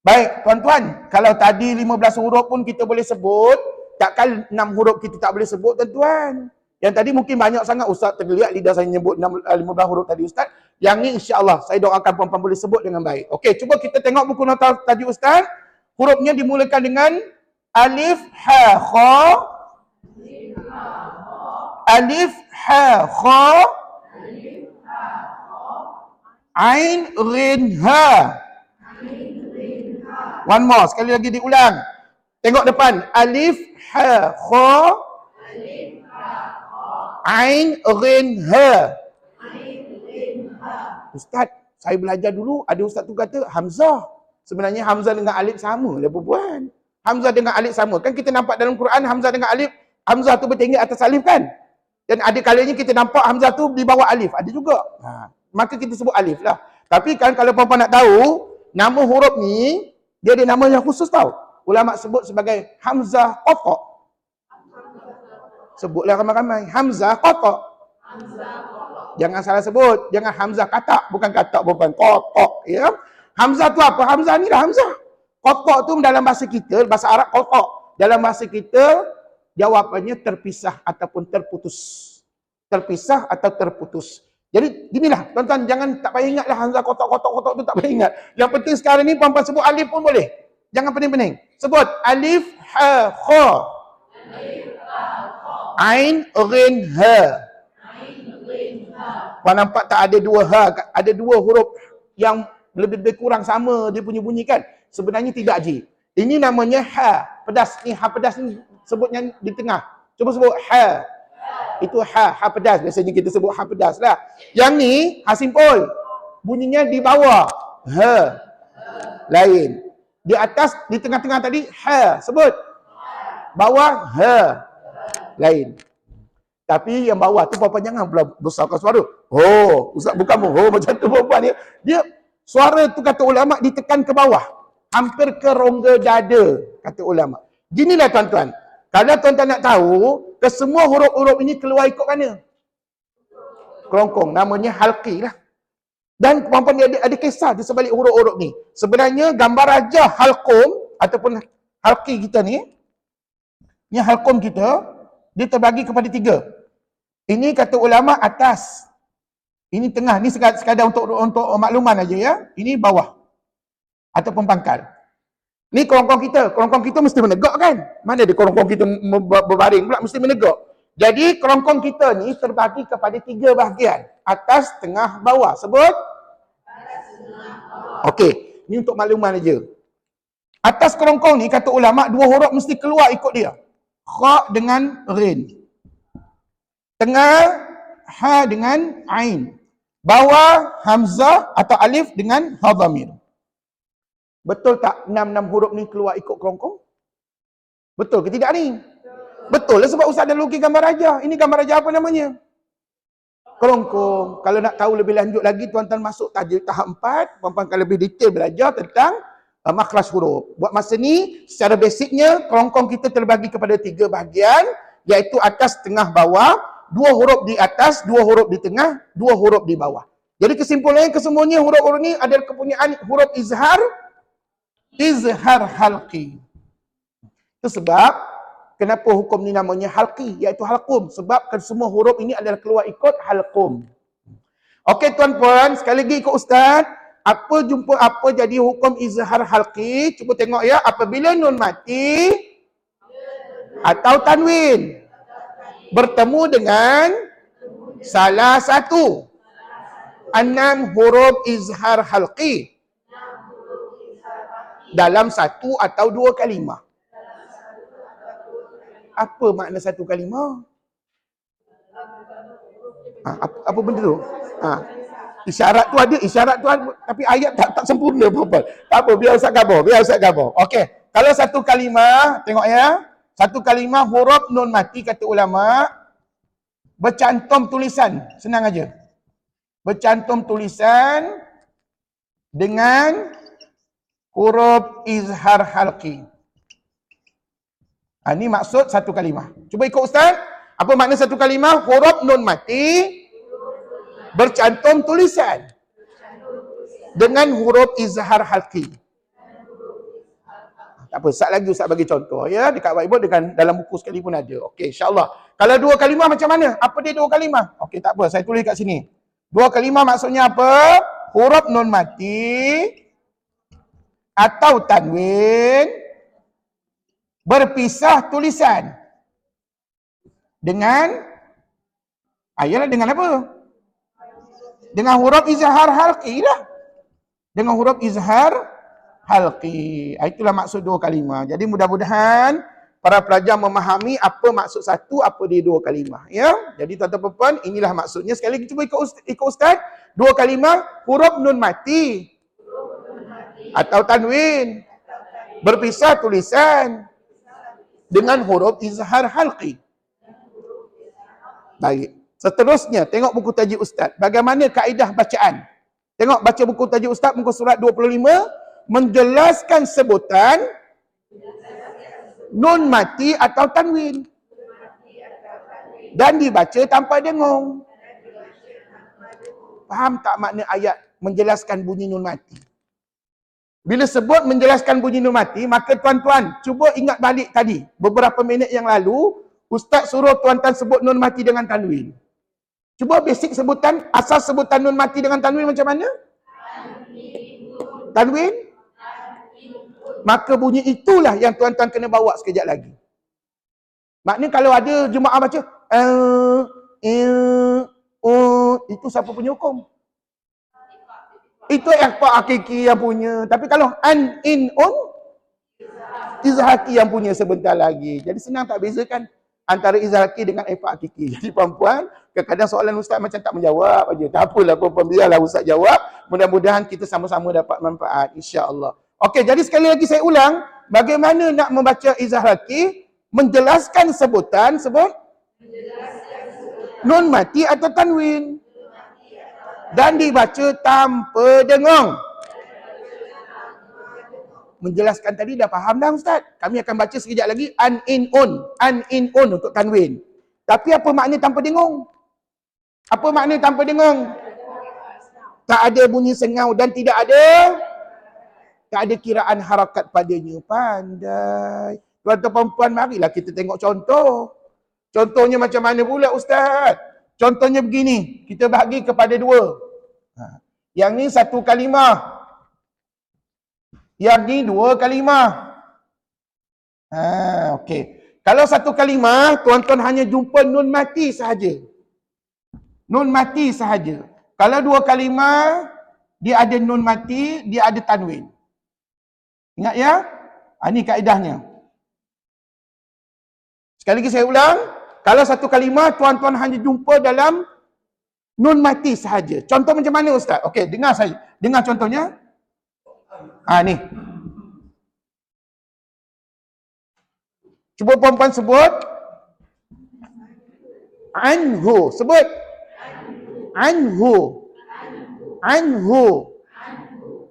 [SPEAKER 1] Baik, tuan-tuan, kalau tadi 15 huruf pun kita boleh sebut, takkan 6 huruf kita tak boleh sebut, tuan-tuan. Yang tadi mungkin banyak sangat Ustaz tergeliat lidah saya nyebut 15 huruf tadi Ustaz. Yang ni insya-Allah saya doakan puan-puan boleh sebut dengan baik. Okey, cuba kita tengok buku nota tadi Ustaz. Hurufnya dimulakan dengan alif ha kha. Alif ha kha. Ain rin ha. One more, sekali lagi diulang. Tengok depan. Alif, ha, kha. Ain, rin, ha. Ustaz, saya belajar dulu, ada ustaz tu kata Hamzah. Sebenarnya Hamzah dengan alif sama lah perempuan. Hamzah dengan alif sama. Kan kita nampak dalam Quran Hamzah dengan alif, Hamzah tu bertinggi atas alif kan? Dan ada kalanya kita nampak Hamzah tu di bawah alif. Ada juga. Maka kita sebut alif lah. Tapi kan kalau perempuan nak tahu, nama huruf ni, dia ada nama yang khusus tau. Ulama sebut sebagai Hamzah Qata'. Sebutlah ramai-ramai. Hamzah Qata'. Jangan salah sebut. Jangan Hamzah Qata'. Bukan Qata' bukan. Qata'. Ya? Hamzah tu apa? Hamzah ni lah Hamzah. Qata' tu dalam bahasa kita, bahasa Arab Qata'. Dalam bahasa kita, jawapannya terpisah ataupun terputus. Terpisah atau terputus. Jadi ginilah, tuan-tuan jangan tak payah ingatlah Hamzah kotak-kotak tu tak payah ingat. Yang penting sekarang ni puan-puan sebut alif pun boleh. Jangan pening-pening. Sebut alif ha kha. Ain rin ha. Puan nampak tak ada dua ha, ada dua huruf yang lebih kurang sama dia punya bunyi kan? Sebenarnya tidak ji. Ini namanya ha, pedas ni, ha pedas ni sebutnya di tengah. Cuba sebut ha. Itu ha pedas. Biasanya kita sebut ha pedas lah. Yang ni, ha simpul. Bunyinya di bawah. Ha. Lain. Di atas, di tengah-tengah tadi, ha. Sebut. Bawah, ha. Lain. Tapi yang bawah tu perempuan jangan pula besarkan suara. Oh, Ustaz bukan oh macam tu perempuan ni. Dia, suara tu kata ulama ditekan ke bawah. Hampir ke rongga dada, kata ulama. Ginilah tuan-tuan. Kalau tuan-tuan nak tahu, kesemua huruf-huruf ini keluar ikut mana? Kerongkong. Namanya halqi lah. Dan puan-puan ada kisah di sebalik huruf-huruf ni. Sebenarnya gambar raja halqum ataupun halqi kita ni, ni halqum kita, dia terbagi kepada 3. Ini kata ulama atas. Ini tengah. Ini sekadar untuk makluman aja ya. Ini bawah. Ataupun pangkal. Ni kerongkong kita. Kerongkong kita mesti menegak kan? Mana ada kerongkong kita berbaring pula mesti menegak. Jadi kerongkong kita ni terbagi kepada 3 bahagian. Atas, tengah, bawah. Sebut? Okey. Ni untuk makluman aja. Atas kerongkong ni kata ulama 2 huruf mesti keluar ikut dia. Kha dengan rin. Tengah, ha dengan ain. Bawah, hamzah atau alif dengan ha dhamir. Betul tak 6 huruf ni keluar ikut kerongkong? Betul ke tidak ni? Betul lah sebab Ustaz dah lukis gambar raja. Ini gambar raja apa namanya? Kerongkong. Kalau nak tahu lebih lanjut lagi, tuan-tuan masuk tajuk tahap 4. Puan-puan akan lebih detail belajar tentang makhraj huruf. Buat masa ni, secara basicnya, kerongkong kita terbagi kepada 3 bahagian, iaitu atas, tengah, bawah. 2 huruf di atas, 2 huruf di tengah, 2 huruf di bawah. Jadi kesimpulannya, kesemuanya huruf-huruf ni ada kepunyaan huruf izhar halqi. Itu sebab kenapa hukum ni namanya halqi, iaitu halqum. Sebab semua huruf ini adalah keluar ikut halqum. Okey tuan-puan, sekali lagi ikut ustaz. Apa jadi hukum izhar halqi? Cuba tengok ya, apabila nun mati atau tanwin bertemu dengan salah satu 6 huruf izhar halqi dalam satu atau dua kalimah. Apa makna satu kalimah? Apa benda tu? Isyarat tu ada, tapi ayat tak sempurna apa-apa. Tak apa, biar Ustaz gabar. Okey, kalau satu kalimah, tengok ya. Satu kalimah huruf nun mati kata ulama bercantum tulisan, senang aja. Bercantum tulisan dengan huruf izhar halqi. Ini maksud satu kalimah. Cuba ikut ustaz. Apa makna satu kalimah? Huruf nun mati bercantum tulisan dengan huruf izhar halqi. Tak apa, sat lagi ustaz bagi contoh ya, dekat whiteboard, dengan dalam buku sekali pun ada. Okey, insya-Allah. Kalau dua kalimah macam mana? Apa dia dua kalimah? Okey, tak apa, saya tulis kat sini. Dua kalimah maksudnya apa? Huruf nun mati atau tanwin berpisah tulisan dengan dengan apa? Dengan huruf izhar halqi dah. Dengan huruf izhar halqi. Itulah maksud dua kalimah. Jadi mudah-mudahan para pelajar memahami apa maksud satu, apa dia dua kalimah. Ya. Jadi tuan-tuan puan, inilah maksudnya. Sekali lagi cuba ikut ustaz. Dua kalimah huruf nun mati atau tanwin berpisah tulisan dengan huruf izhar halqi. Baik. Seterusnya, tengok buku tajuk ustaz. Bagaimana kaedah bacaan? Tengok baca buku tajuk ustaz, muka surat 25, menjelaskan sebutan nun mati atau tanwin dan dibaca tanpa dengung. Faham tak makna ayat menjelaskan bunyi nun mati? Bila sebut menjelaskan bunyi nun mati, maka tuan-tuan cuba ingat balik tadi. Beberapa minit yang lalu, ustaz suruh tuan-tuan sebut nun mati dengan tanwin. Cuba basic sebutan, asas sebutan nun mati dengan tanwin macam mana? Tanwin? Maka bunyi itulah yang tuan-tuan kena bawa sekejap lagi. Maknanya kalau ada jemaah baca itu siapa punya hukum? Itu ikhfa hakiki yang punya. Tapi kalau an, in, izhar hakiki yang punya sebentar lagi. Jadi senang tak bezakan antara izhar hakiki dengan ikhfa hakiki. Jadi puan-puan, kadang-kadang soalan ustaz macam tak menjawab aja. Tak apalah puan-puan, biarlah ustaz jawab. Mudah-mudahan kita sama-sama dapat manfaat, insya-Allah. Okey, jadi sekali lagi saya ulang, bagaimana nak membaca izhar hakiki? Menjelaskan sebutan, nun mati atau tanwin. Dan dibaca tanpa dengung. Menjelaskan tadi dah faham dah ustaz. Kami akan baca sekejap lagi an in on untuk tanwin. Tapi apa makna tanpa dengung? Apa makna tanpa dengung? Tak ada bunyi sengau dan tak ada kiraan harakat padanya. Pandai. Tuan-tuan puan, marilah kita tengok contoh. Contohnya macam mana pula ustaz? Contohnya begini, kita bahagi kepada dua. Yang ni satu kalimah. Yang ni dua kalimah. Okey. Kalau satu kalimah, tuan-tuan hanya jumpa nun mati sahaja. Nun mati sahaja. Kalau dua kalimah, dia ada nun mati, dia ada tanwin. Ingat ya? Ini kaedahnya. Sekali lagi saya ulang. Kalau satu kalimah, tuan-tuan hanya jumpa dalam nun mati sahaja. Contoh macam mana ustaz? Okey, dengar saya. Dengar contohnya. Ni. Cuba puan-puan sebut. Anhu. Sebut. Anhu. Anhu.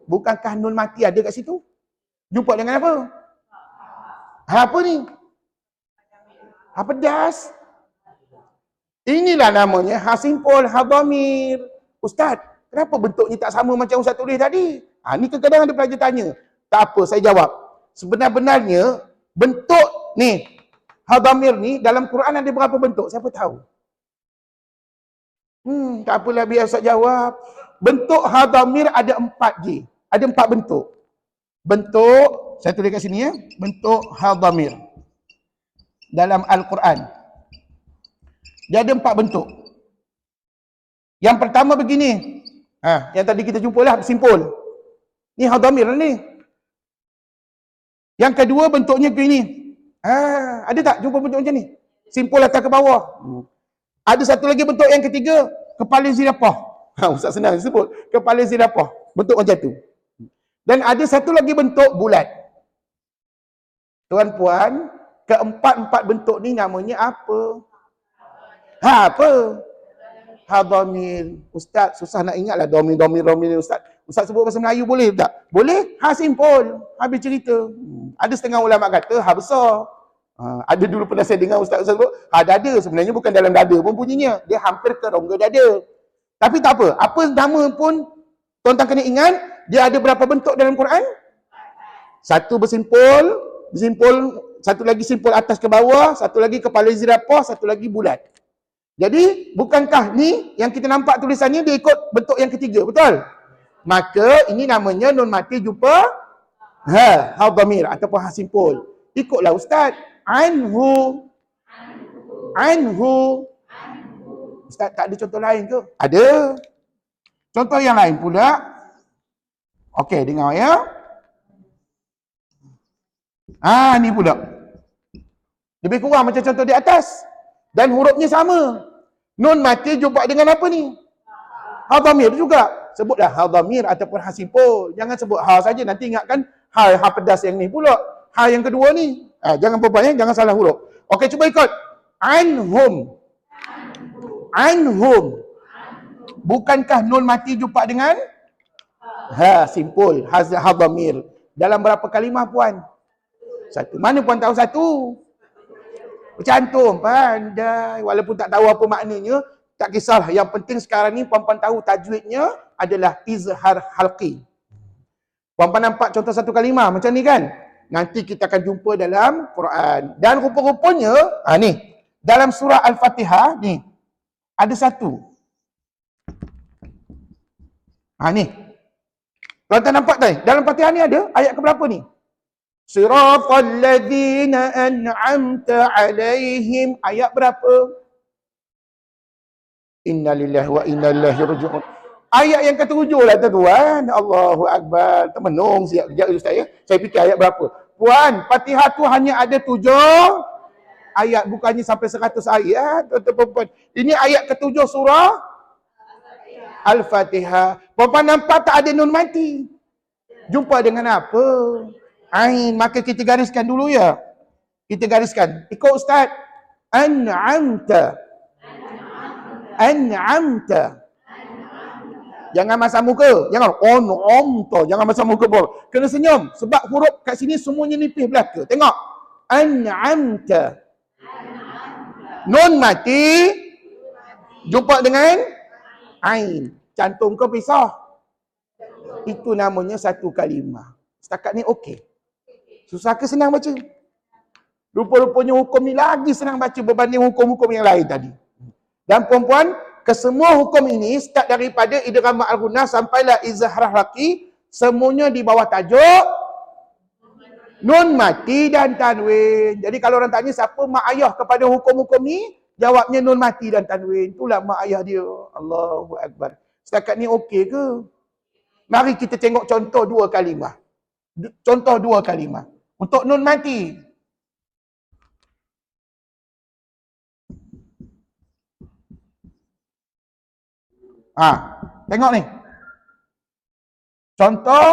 [SPEAKER 1] Bukankah nun mati ada kat situ? Jumpa dengan apa? Apa ni? Apa das? Inilah namanya hasimpul hadamir. Ustaz, kenapa bentuknya tak sama macam ustaz tulis tadi? Ni kadang-kadang ada pelajar tanya. Tak apa, saya jawab. Sebenar-benarnya bentuk ni Ha dhamir ni dalam Quran ada berapa bentuk? Siapa tahu? Tak apalah biar Ustaz jawab. Bentuk ha dhamir ada 4 je. Ada 4 bentuk. Bentuk, saya tulis kat sini ya. Bentuk ha dhamir dalam Al-Quran. Dia ada 4 bentuk. Yang pertama begini. Yang tadi kita jumpa lah, simpul. Ni ha dhamir ni. Yang kedua bentuknya begini. Ada tak jumpa bentuk macam ni? Simpul atas ke bawah. Ada satu lagi bentuk yang ketiga, kepala zirapah. Ustaz senang sebut. Kepala zirapah. Bentuk macam tu. Dan ada satu lagi bentuk bulat. Tuan-puan, keempat-empat bentuk ni namanya apa? Apa? Ha dhamir. Ustaz, susah nak ingat lah dhamir Ustaz. Ustaz sebut bahasa Melayu boleh tak? Boleh? Ha simpul. Habis cerita. Ada setengah ulama kata ha besar. Ada dulu pernah saya dengar Ustaz sebut ha dada. Sebenarnya bukan dalam dada pun bunyinya. Dia hampir ke rongga dada. Tapi tak apa. Apa nama pun tuan-tuan kena ingat, dia ada berapa bentuk dalam Quran? Satu bersimpul, satu lagi simpul atas ke bawah, satu lagi kepala zirapah, satu lagi bulat. Jadi, bukankah ni yang kita nampak tulisannya dia ikut bentuk yang ketiga, betul? Maka ini namanya nun mati jumpa ha dhamir ataupun ha simpul. Ikutlah Ustaz. Anhu. Ustaz tak ada contoh lain ke? Ada. Contoh yang lain pula. Okey, dengar ya. Ni pula. Lebih kurang macam contoh di atas. Dan hurufnya sama. Nun mati jumpa dengan apa ni? Ha dhamir juga. Sebutlah ha dhamir ataupun ha simpul. Jangan sebut ha saja, nanti ingatkan ha pedas yang ni pula. Ha yang kedua ni. Jangan perbanyak, jangan salah huruf. Okey, cuba ikut. Anhum. Bukankah nun mati jumpa dengan ha simpul, ha dhamir. Dalam berapa kalimah puan? Satu. Mana puan tahu satu? Bercantum, pandai. Walaupun tak tahu apa maknanya, tak kisahlah. Yang penting sekarang ni puan-puan tahu tajwidnya adalah izhar halqi. Puan-puan nampak contoh satu kalimah macam ni kan? Nanti kita akan jumpa dalam Quran. Dan rupa-rupanya, ni. Dalam surah Al-Fatihah, ni. Ada satu. Ni. Tuan-tuan nampak tak? Dalam Fatihah ni ada ayat keberapa ni? Siratal ladzina an'amta alaihim. Ayat berapa? Innalillahi wa inna ilaihi raji'un. Ayat yang ketujuh lah tuan-tuan. Allahu Akbar. Termenung siap kejap Ustaz ya. Saya fikir ayat berapa. Puan, Fatihah tu hanya ada 7 ayat. Bukannya sampai 100 ayat. Tuan-tuan. Ini ayat ketujuh surah Al-Fatihah. Puan-puan nampak tak ada nun mati? Jumpa dengan apa? Ain. Maka kita gariskan dulu ya. Kita gariskan. Ikut Ustaz. An'amta. Jangan masam muka. Jangan on-om-to. Jangan masam muka pun. Kena senyum. Sebab huruf kat sini semuanya nipis belaka. Tengok. An'amta. Nun mati. Jumpa dengan ain. Cantum ke pisah? Itu namanya satu kalimah. Setakat ni okey. Susah ke senang baca? Rupa-rupanya hukum ni lagi senang baca berbanding hukum-hukum yang lain tadi. Dan puan-puan, kesemua hukum ini start daripada idgham al-ghunnah sampailah izhar halqi, semuanya di bawah tajuk nun mati dan tanwin. Jadi kalau orang tanya siapa mak ayah kepada hukum-hukum ni, jawabnya nun mati dan tanwin. Itulah mak ayah dia. Allahu Akbar. Setakat ni okey ke? Mari kita tengok contoh 2 kalimah. Contoh 2 kalimah. Untuk nun mati. Tengok ni. Contoh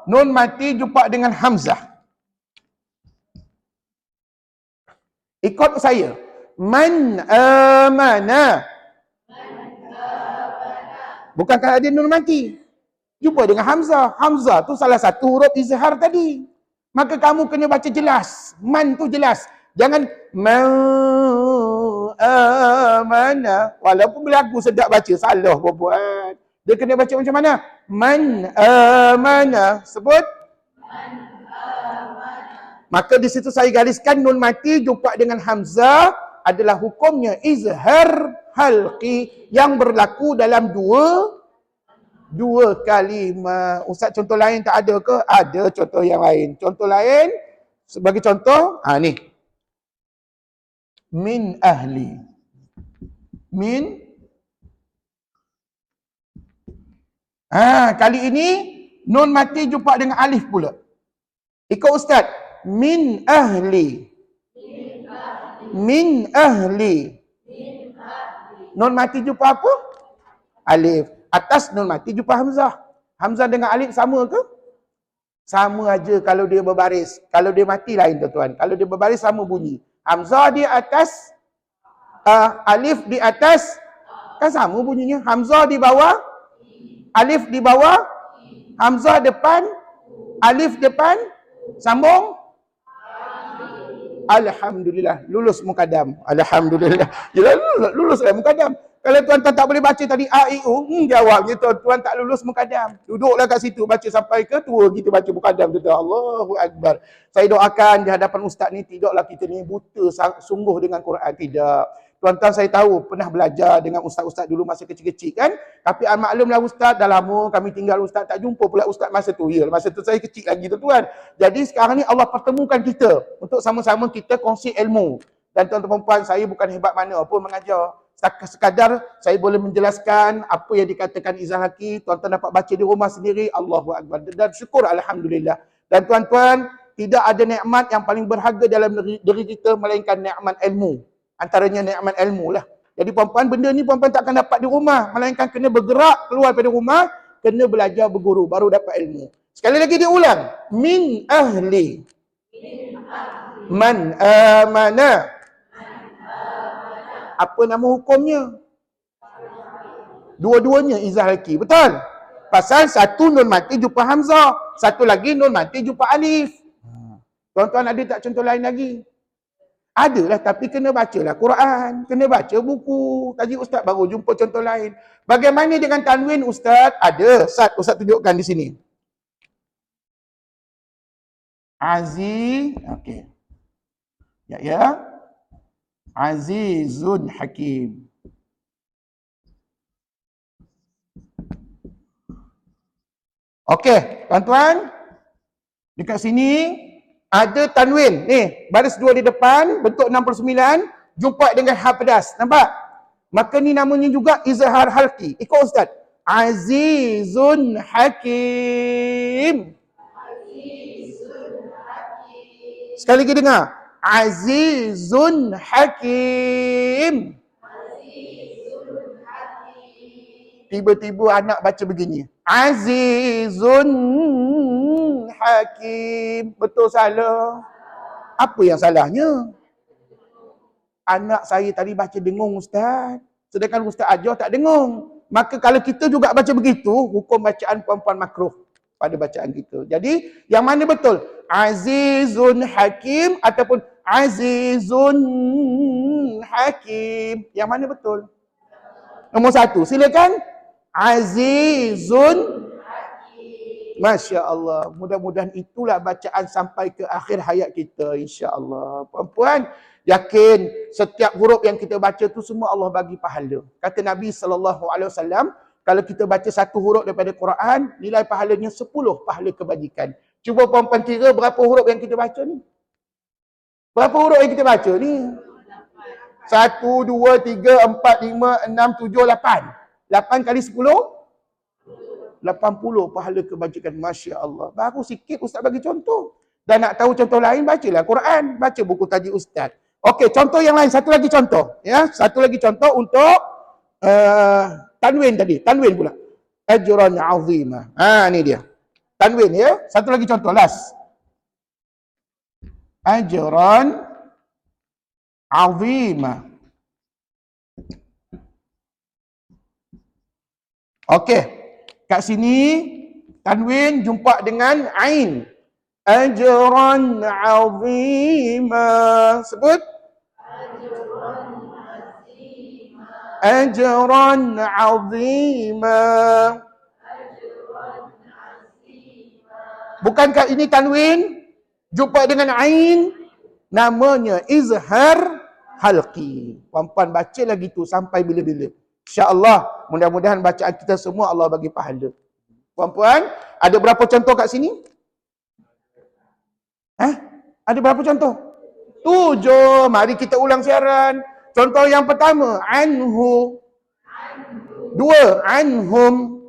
[SPEAKER 1] nun mati jumpa dengan hamzah. Ikut saya. Man amana. Bukankah ada nun mati? Jumpa dengan hamzah. Hamzah tu salah satu huruf izhar tadi. Maka kamu kena baca jelas. Man tu jelas. Jangan man amana. Walaupun berlagu sedap baca, salah buat. Dia kena baca macam mana? Man amana. Sebut. Maka di situ saya gariskan nun mati jumpa dengan hamzah adalah hukumnya izhar halqi yang berlaku dalam dua kalimah. Ustaz, contoh lain tak ada ke? Ada contoh yang lain. Contoh lain, sebagai contoh, ni. Min ahli. Kali ini nun mati jumpa dengan alif pula. Ikut Ustaz. Min ahli. Min ahli. Nun mati jumpa apa? Alif. Atas nun mati jumpa hamzah. Hamzah dengan alif sama ke? Sama aja kalau dia berbaris. Kalau dia mati lain tuan-tuan. Kalau dia berbaris sama bunyi. Hamzah di atas, alif di atas, kan sama bunyinya. Hamzah di bawah, alif di bawah, hamzah depan, alif depan, sambung. Alhamdulillah, lulus mukadam. Alhamdulillah. Yelah, lulus mukadam. Kalau tuan-tuan tak boleh baca tadi A, I, U, jawabnya tuan-tuan tak lulus mukadam. Duduklah kat situ, baca sampai ke tua kita baca mukadam. Allahu Akbar. Saya doakan di hadapan ustaz ni, tidaklah kita ni buta sungguh dengan Quran. Tidak. Tuan-tuan saya tahu, pernah belajar dengan ustaz-ustaz dulu masa kecil-kecil kan. Tapi maklumlah ustaz, dah lama kami tinggal ustaz, tak jumpa pula ustaz masa tu. Ya, masa tu saya kecil lagi tuan-tuan. Jadi sekarang ni Allah pertemukan kita untuk sama-sama kita kongsi ilmu. Dan tuan-tuan perempuan, saya bukan hebat mana pun mengajar. Sekadar saya boleh menjelaskan apa yang dikatakan Izal Haki, tuan-tuan dapat baca di rumah sendiri. Allahu Akbar. Dan syukur Alhamdulillah. Dan tuan-tuan, tidak ada nikmat yang paling berharga dalam diri kita melainkan nikmat ilmu. Antaranya nikmat ilmu lah. Jadi puan-puan, benda ni puan-puan tak akan dapat di rumah. Melainkan kena bergerak keluar dari rumah, kena belajar berguru, baru dapat ilmu. Sekali lagi dia ulang. Min ahli. Man amana. Apa nama hukumnya? Dua-duanya izah laki. Betul? Pasal satu nun mati jumpa hamzah. Satu lagi nun mati jumpa alif. Tuan-tuan ada tak contoh lain lagi? Adalah, tapi kena bacalah Quran. Kena baca buku. Tadi ustaz baru jumpa contoh lain. Bagaimana dengan tanwin ustaz? Ada. Ustaz tunjukkan di sini. Aziz. Okey. Ya. Azizun Hakim. Okey, tuan-tuan. Dekat sini ada tanwin. Ni, baris dua di depan, bentuk 69, jumpa dengan ha pedas. Nampak? Maka ni namanya juga izhar halqi. Ikut ustaz. Azizun Hakim. Sekali lagi dengar. Azizun Hakim. Tiba-tiba anak baca begini. Azizun Hakim. Betul salah? Apa yang salahnya? Anak saya tadi baca dengung ustaz. Sedangkan ustaz ajar tak dengung. Maka kalau kita juga baca begitu, hukum bacaan puan-puan makruh pada bacaan kita. Jadi, yang mana betul? Azizun Hakim ataupun Azizun Hakim. Yang mana betul? Nombor satu, silakan. Azizun Hakim. Masya Allah. Mudah-mudahan itulah bacaan sampai ke akhir hayat kita. InsyaAllah. Puan-puan, yakin setiap huruf yang kita baca tu semua Allah bagi pahala. Kata Nabi SAW, kalau kita baca satu huruf daripada Quran, nilai pahalanya 10 pahala kebajikan. Cuba puan-puan kira berapa huruf yang kita baca ni? Berapa huruf yang kita baca ni? 1, 2, 3, 4, 5, 6, 7, 8. 8 kali 10? 80 pahala kebajikan. Masya Allah. Baru sikit ustaz bagi contoh. Dan nak tahu contoh lain, bacalah Quran. Baca buku taji ustaz. Okey, contoh yang lain. Satu lagi contoh. Ya, satu lagi contoh untuk tanwin tadi. Tanwin pula. Ajran azimah. Ni dia. Tanwin ya. Satu lagi contoh. Last. Ajran azimah. Okey. Kat sini tanwin jumpa dengan ain. Ajran azimah. Sebut. Ajran azimah. Bukankah ini tanwin? Jumpa dengan ain, namanya izhar halqi. Puan-puan baca lagi tu sampai bila-bila. InsyaAllah, mudah-mudahan bacaan kita semua Allah bagi pahala. Puan-puan, ada berapa contoh kat sini? Ada berapa contoh? 7. Mari kita ulang siaran. Contoh yang pertama, anhu. 2, anhum.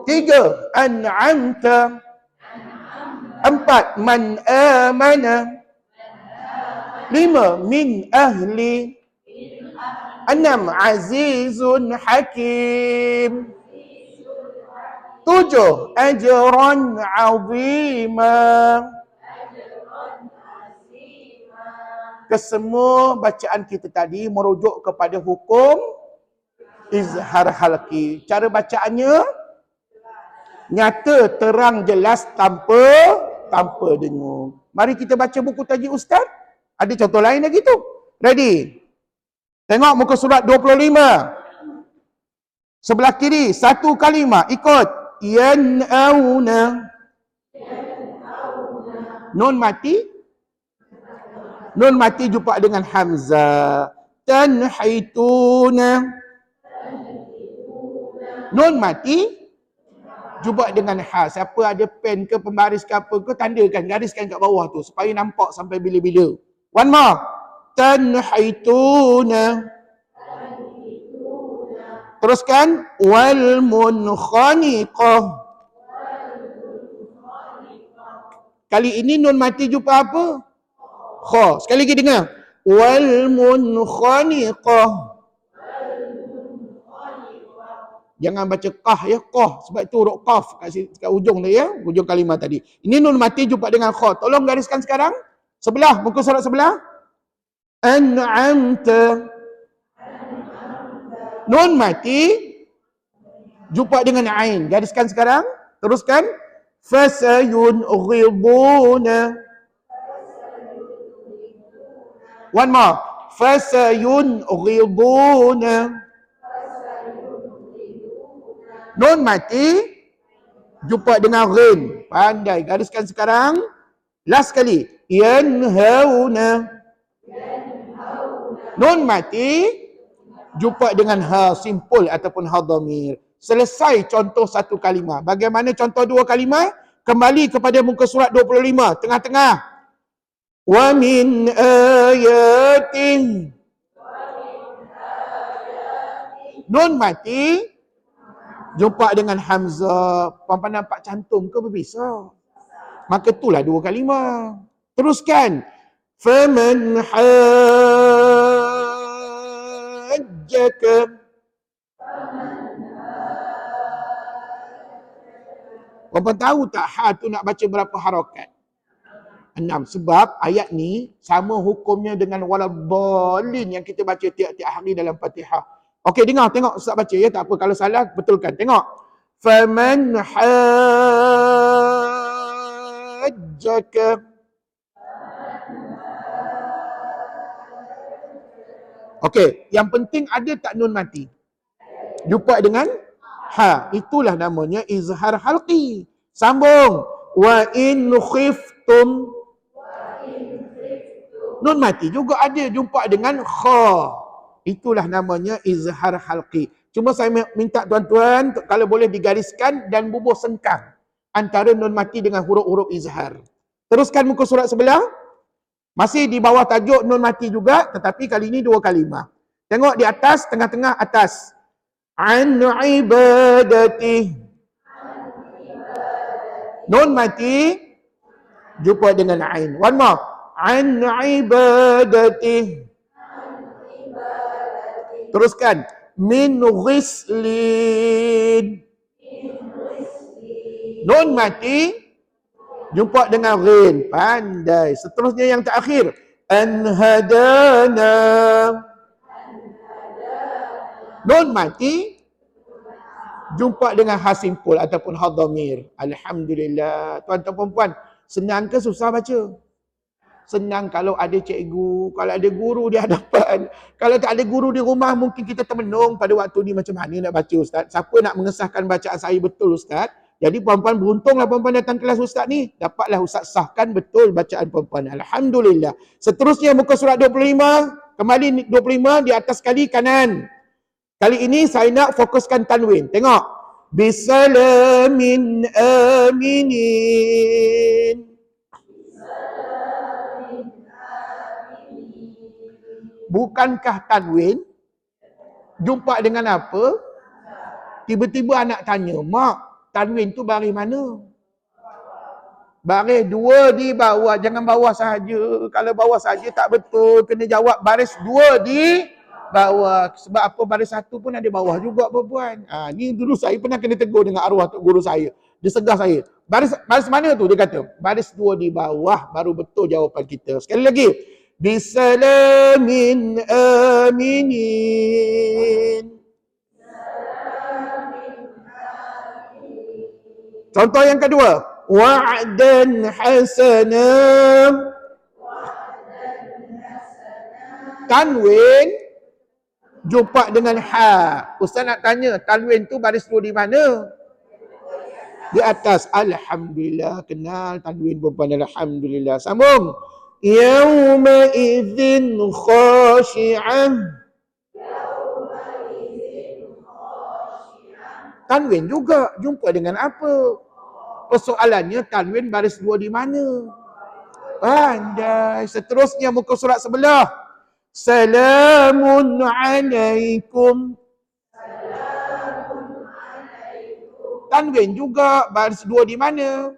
[SPEAKER 1] 3, an'amta. 4, man amana. 5, min ahli. 6, azizun hakim. 7, ajran azima. Kesemua bacaan kita tadi merujuk kepada hukum izhar halqi. Cara bacaannya nyata, terang, jelas, tanpa dengung. Mari kita baca buku tajuk Ustaz. Ada contoh lain lagi tu. Ready? Tengok muka surat 25. Sebelah kiri, satu kalimah. Ikut. Yan'auna. Nun mati. Nun mati jumpa dengan hamzah. Tanhituna. Nun mati jumpa dengan ha. Siapa ada pen ke pembaris ke apa ke, tandakan, gariskan kat bawah tu supaya nampak sampai bila-bila. One more. Tanhituna. Teruskan. Wal munkhaniqah. Kali ini nun mati jumpa apa? Kha. Sekali lagi dengar. Wal munkhaniqah. Jangan baca qah ya, qah. Sebab itu huruf qaf kat ujung tu ya, ujung kalimah tadi. Ini nun mati jumpa dengan kha. Tolong gariskan sekarang. Sebelah, muka surat sebelah. An'amta. Nun mati jumpa dengan ain. Gariskan sekarang. Teruskan. Fasayunghiduna. One more. Fasayunghiduna. Nun mati jumpa dengan ghin. Pandai. Gariskan sekarang. Last kali. Yanhauna. Nun mati jumpa dengan ha simpul ataupun ha dhamir. Selesai contoh satu kalimah. Bagaimana contoh dua kalimah? Kembali kepada muka surat 25. Tengah-tengah. Wa min ayatin. Nun mati jumpa dengan hamzah. Puan-puan nampak cantum ke berbisa? Maka itulah dua kalimah. Teruskan. Faman hajjaka. Puan-puan tahu tak ha tu nak baca berapa harakat? 6. Sebab ayat ni sama hukumnya dengan waladhdallin yang kita baca tiap-tiap hari dalam Fatihah. Okey, dengar, tengok Ustaz baca ya, tak apa, kalau salah betulkan. Tengok. Faman hajjaka. Okey, yang penting ada tak nun mati? Jumpa dengan ha. Itulah namanya izhar halqi. Sambung. Wa in khiftum. Nun mati juga ada jumpa dengan kha. Itulah namanya izhar halqi. Cuma saya minta tuan-tuan kalau boleh digariskan dan bubuh sengkang antara nun mati dengan huruf-huruf izhar. Teruskan muka surat sebelah. Masih di bawah tajuk nun mati juga, tetapi kali ini dua kalimah. Tengok di atas, tengah-tengah atas. An ibadati. Nun mati jumpa dengan ain. One more. An ibadati. Teruskan. Min ghislin. Nun mati jumpa dengan ghin. Pandai. Seterusnya yang terakhir. An hadana. Nun mati jumpa dengan ha simpul ataupun ha dhamir. Alhamdulillah. Tuan-tuan perempuan, senang ke susah baca? Senang kalau ada cikgu, kalau ada guru di hadapan. Kalau tak ada guru di rumah, mungkin kita termenung pada waktu ni macam mana nak baca Ustaz. Siapa nak mengesahkan bacaan saya betul Ustaz? Jadi puan-puan beruntunglah puan-puan datang kelas ustaz ni. Dapatlah ustaz sahkan betul bacaan puan-puan. Alhamdulillah. Seterusnya muka surat 25. Kembali 25 di atas kali kanan. Kali ini saya nak fokuskan tanwin. Tengok. Bisalamin aminin. Bukankah tanwin jumpa dengan apa? Tiba-tiba anak tanya, mak, tanwin tu baris mana? Baris dua di bawah, jangan bawah sahaja. Kalau bawah sahaja tak betul, kena jawab baris dua di bawah. Sebab apa baris satu pun ada bawah juga perempuan. Ni dulu saya pernah kena tegur dengan arwah tok guru saya. Dia segah saya. Baris mana tu? Dia kata, baris dua di bawah baru betul jawapan kita. Sekali lagi. Bisalamin aminin. Contoh yang kedua. Wa'dan hasanah. Tanwin jumpa dengan ha. Ustaz nak tanya, tanwin tu baris dua di mana? Di atas. Alhamdulillah, kenal tanwin perempuan. Alhamdulillah. Sambung. Yawma idzin khashi'ah. Tanwin juga jumpa dengan apa? Persoalannya tanwin baris dua di mana? Pandai. Seterusnya muka surat sebelah. Salamun alaikum. Tanwin juga baris dua di mana?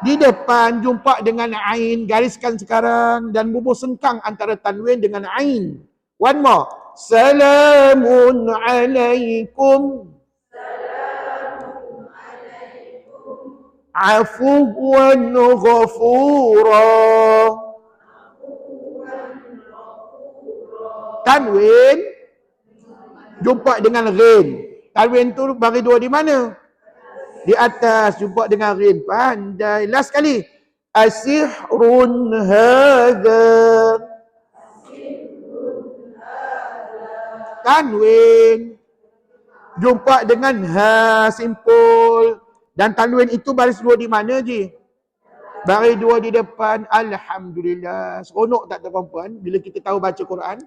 [SPEAKER 1] Di depan jumpa dengan ain. Gariskan sekarang dan bubuh sengkang antara tanwin dengan ain. One more. Salamun alaikum. Afuwan ghafura. Tanwin jumpa dengan ghin. Tanwin tu bagi dua di mana? Di atas jumpa dengan ghin. Pandai. Last kali. Asihrun hadha. Tanwin jumpa dengan ha, simple. Dan tanwin itu baris dua di mana je? Baris dua di depan. Alhamdulillah. Seronok tak tuan-puan bila kita tahu baca Quran?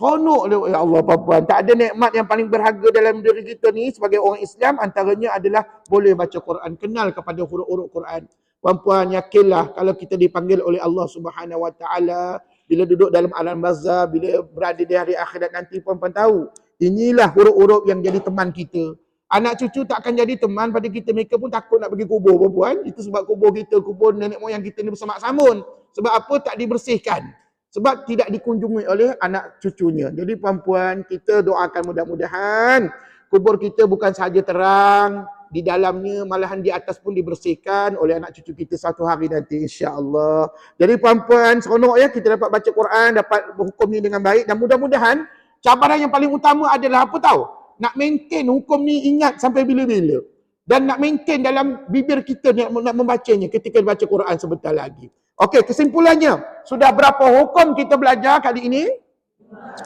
[SPEAKER 1] Seronok dia. Ya Allah puan-puan. Tak ada nikmat yang paling berharga dalam diri kita ni sebagai orang Islam. Antaranya adalah boleh baca Quran. Kenal kepada huruf-huruf Quran. Puan-puan yakinlah kalau kita dipanggil oleh Allah Subhanahu Wa Taala, bila duduk dalam alam barzah, bila berada di hari akhirat nanti, puan-puan tahu. Inilah huruf-huruf yang jadi teman kita. Anak cucu tak akan jadi teman pada kita. Mereka pun takut nak pergi kubur perempuan. Itu sebab kubur kita, kubur nenek moyang kita ni bersemak-samun. Sebab apa? Tak dibersihkan. Sebab tidak dikunjungi oleh anak cucunya. Jadi puan-puan, kita doakan mudah-mudahan kubur kita bukan sahaja terang, di dalamnya malahan di atas pun dibersihkan oleh anak cucu kita satu hari nanti, insya-Allah. Jadi puan-puan, seronok ya kita dapat baca Quran, dapat berhukum ni dengan baik, dan mudah-mudahan cabaran yang paling utama adalah apa tahu? Nak maintain hukum ni ingat sampai bila-bila. Dan nak maintain dalam bibir kita nak membacanya ketika baca Quran sebentar lagi. Okey, kesimpulannya. Sudah berapa hukum kita belajar kali ini?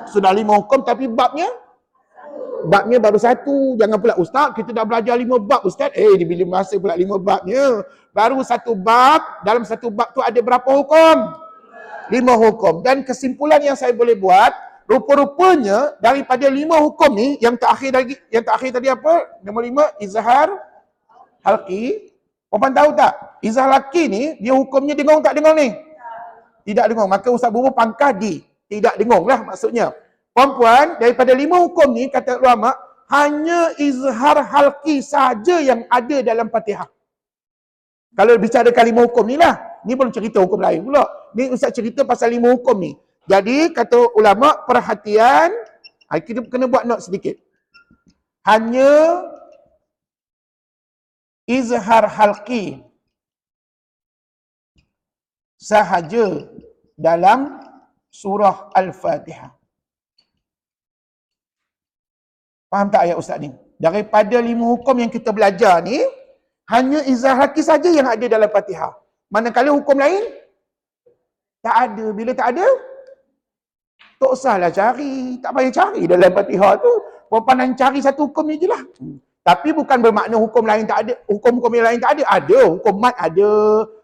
[SPEAKER 1] Sudah 5 hukum, tapi babnya baru 1. Jangan pula, ustaz, kita dah belajar 5 bab, ustaz. Di bila masa pula 5 babnya? Baru 1 bab. Dalam 1 bab tu ada berapa hukum? 5 hukum. Dan kesimpulan yang saya boleh buat, rupa-rupanya daripada 5 hukum ni, yang terakhir tadi apa? Nombor 5, izhar halqi. Puan tahu tak? Izhar halqi ni, dia hukumnya dengung tak dengung ni? Tidak dengung. Maka Ustaz Bubu pangkah di tidak dengung lah maksudnya. Puan-puan, daripada 5 hukum ni, kata ulama, hanya izhar halqi saja yang ada dalam Fatihah. Kalau bicarakan 5 hukum ni lah. Ni belum cerita hukum lain pula. Ni Ustaz cerita pasal 5 hukum ni. Jadi, kata ulama, perhatian, kita kena buat note sedikit. Hanya izhar halqi sahaja dalam surah Al-Fatihah. Faham tak ayat Ustaz ni? Daripada 5 hukum yang kita belajar ni, hanya izhar halqi saja yang ada dalam Fatihah. Manakala hukum lain, tak ada. Bila tak ada, tak usahlah cari. Tak payah cari dalam Fatihah tu. Puan-puan cari satu hukum ni je lah. Tapi bukan bermakna hukum lain tak ada, hukum-hukum yang lain tak ada. Ada, hukum mat ada,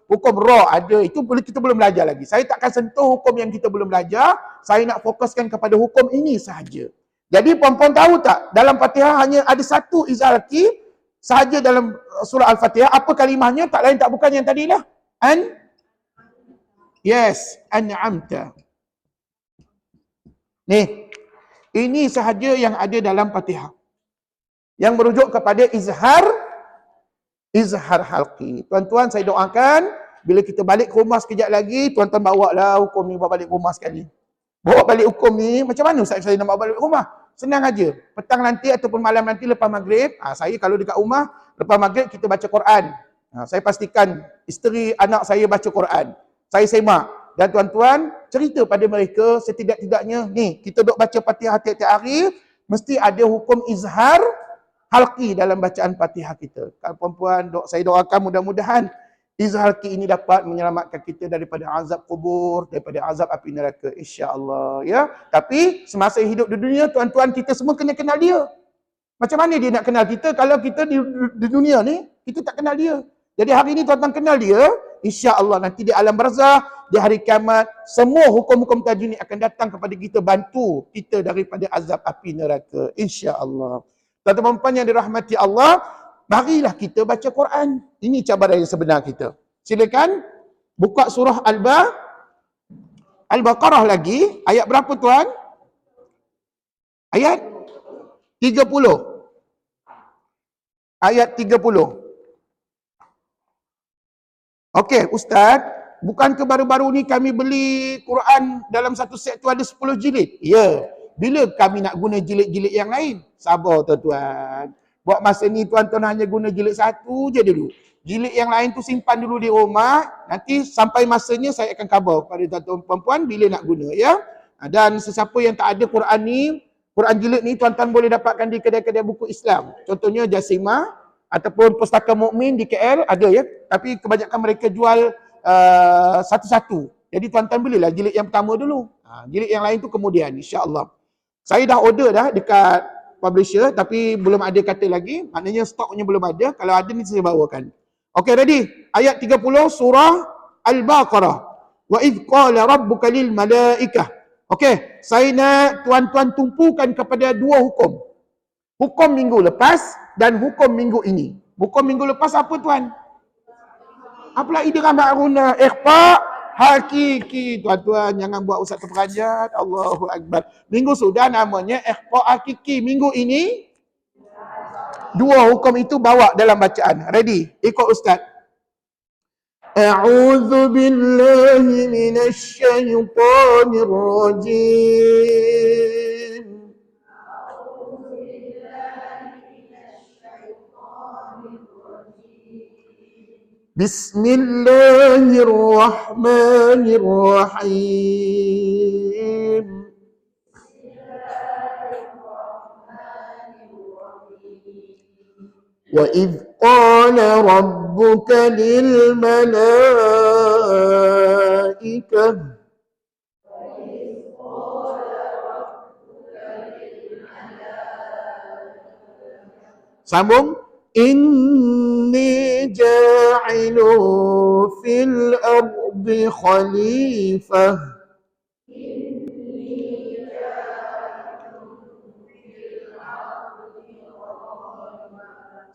[SPEAKER 1] hukum ra ada. Itu kita belum belajar lagi. Saya takkan sentuh hukum yang kita belum belajar. Saya nak fokuskan kepada hukum ini sahaja. Jadi puan-puan tahu tak, dalam Fatihah hanya ada satu izalki sahaja dalam surah Al-Fatihah. Apa kalimahnya? Tak lain tak bukan yang tadi lah. Yes, an'amta. Ni, ini sahaja yang ada dalam Fatihah. Yang merujuk kepada izhar halqi. Tuan-tuan, saya doakan bila kita balik ke rumah sekejap lagi, tuan-tuan bawa lah hukum ni, bawa balik ke rumah sekali. Bawa balik hukum ni, macam mana Ustaz saya nak bawa balik ke rumah? Senang aja. Petang nanti ataupun malam nanti lepas maghrib, saya kalau dekat rumah, lepas maghrib kita baca Quran. Saya pastikan isteri anak saya baca Quran. Saya semak. Dan tuan-tuan, cerita pada mereka setidak-tidaknya, ni, kita duk baca Fatihah tiap-tiap hari, mesti ada hukum izhar halqi dalam bacaan Fatihah kita. Kalau puan-puan, saya doakan mudah-mudahan izhar halqi ini dapat menyelamatkan kita daripada azab kubur, daripada azab api neraka, insya-Allah, ya. Tapi semasa hidup di dunia, tuan-tuan, kita semua kena kenal dia. Macam mana dia nak kenal kita kalau kita di dunia ni kita tak kenal dia? Jadi hari ini tuan-tuan kenal dia, insya-Allah nanti di alam barzah, di hari kiamat, semua hukum-hukum tajwid ini akan datang kepada kita, bantu kita daripada azab api neraka, insya-Allah. Tuan-tuan puan yang dirahmati Allah, marilah kita baca Quran. Ini cabaran yang sebenar kita. Silakan buka surah Al-Baqarah lagi, ayat berapa tuan? Ayat 30. Ayat 30. Okey, Ustaz, bukankah baru-baru ni kami beli Quran dalam satu set tu ada 10 jilid? Ya. Bila kami nak guna jilid-jilid yang lain? Sabar tuan-tuan. Buat masa ni tuan-tuan hanya guna jilid satu je dulu. Jilid yang lain tu simpan dulu di rumah. Nanti sampai masanya saya akan khabar kepada tuan-tuan puan-puan bila nak guna, ya. Dan sesiapa yang tak ada Quran ni, Quran jilid ni tuan-tuan boleh dapatkan di kedai-kedai buku Islam. Contohnya Jasimah ataupun Pustaka Mukmin di KL ada, ya. Tapi kebanyakan mereka jual satu-satu. Jadi tuan-tuan belilah jilid yang pertama dulu. Jilid yang lain tu kemudian, insya-Allah. Saya dah order dah dekat publisher tapi belum ada kata lagi. Maknanya stoknya belum ada. Kalau ada ni saya bawakan. Okey, ready? Ayat 30 surah Al-Baqarah. Wa idh qala rabbuka lil malaikah. Okey, saya nak tuan-tuan tumpukan kepada dua hukum. Hukum minggu lepas dan hukum minggu ini. Hukum minggu lepas apa tuan? Apalah idgham ma'runa ikhfa hakiki. Tuan-tuan jangan buat ustaz terperanjat. Allahu akbar. Minggu sudah namanya ikhfa hakiki. Minggu ini dua hukum itu bawa dalam bacaan. Ready? Ikut ustaz. A'udzu billahi minasy syaithanir rajim. Bismillahirrahmanirrahim. Wa idh qala rabbuka lil malaikah. Sambung. Inni ja'ilu fil ardi khalifah.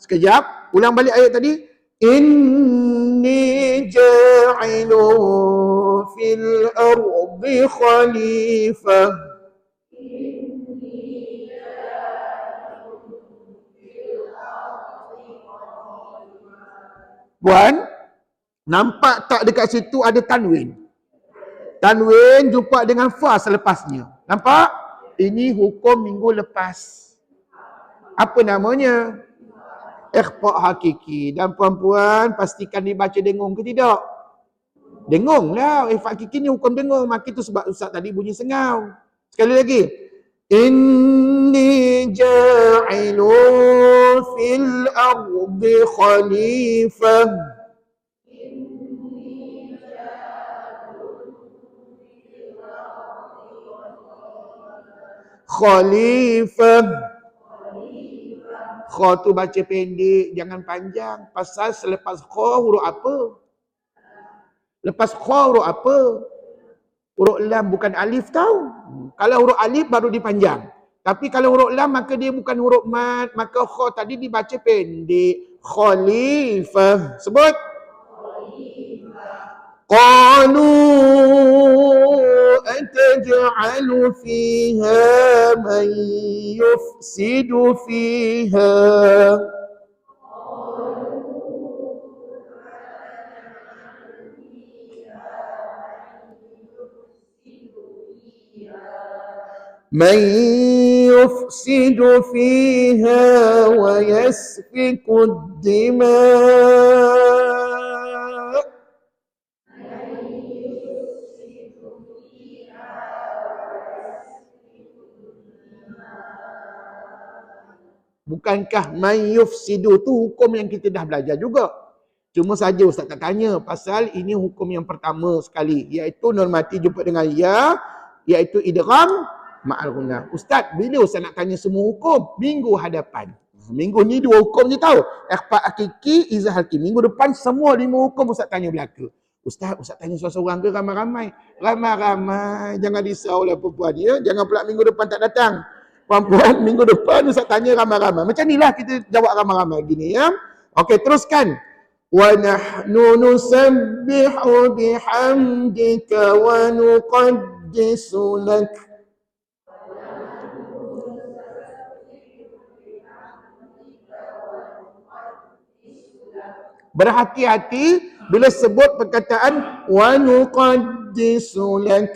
[SPEAKER 1] Sekejap, ulang balik ayat tadi. Inni ja'ilu fil ardi khalifah. Puan, nampak tak dekat situ ada tanwin? Tanwin jumpa dengan fa selepasnya. Nampak? Ini hukum minggu lepas. Apa namanya? Ikhfa hakiki. Dan puan-puan pastikan dibaca dengung ke tidak? Dengung lah. Ikhfa hakiki ni hukum dengung. Maka itu sebab ustaz tadi bunyi sengau. Sekali lagi. Inni ja'ilu fil ardi khalifah. Khalifah. Kha tu baca pendek, jangan panjang. Pasal selepas kha huruf apa? Lepas kha huruf apa? Huruf lam bukan alif tau. Kalau huruf alif baru dipanjang. Tapi kalau huruf lam maka dia bukan huruf mad. Maka kha tadi dibaca pendek. Khalifah. Sebut. Qalu ataj'alu fiha man yufsidu fiha. من يفسد فيها ويسفك الدماء. Bukankah man yufsidu tu hukum yang kita dah belajar juga. Cuma saja Ustaz tak tanya pasal ini hukum yang pertama sekali, iaitu normati jumpa dengan ya, iaitu idgham ma'al ghunnah. Ustaz, bila Ustaz nak tanya semua hukum? Minggu hadapan. Minggu ni 2 hukum je tahu. Ikhfa hakiki, izah hakiki. Minggu depan semua 5 hukum Ustaz tanya belaka. Ustaz tanya seorang-seorang ke ramai-ramai? Ramai-ramai. Jangan risaulah perempuan ya. Jangan pula minggu depan tak datang. Perempuan minggu depan Ustaz tanya ramai-ramai. Macam inilah kita jawab ramai-ramai gini ya. Okey, teruskan. Wa nahnu nusabbihu bihamdika wa nuqaddisu lak. Berhati-hati bila sebut perkataan wa nuqaddisu lak.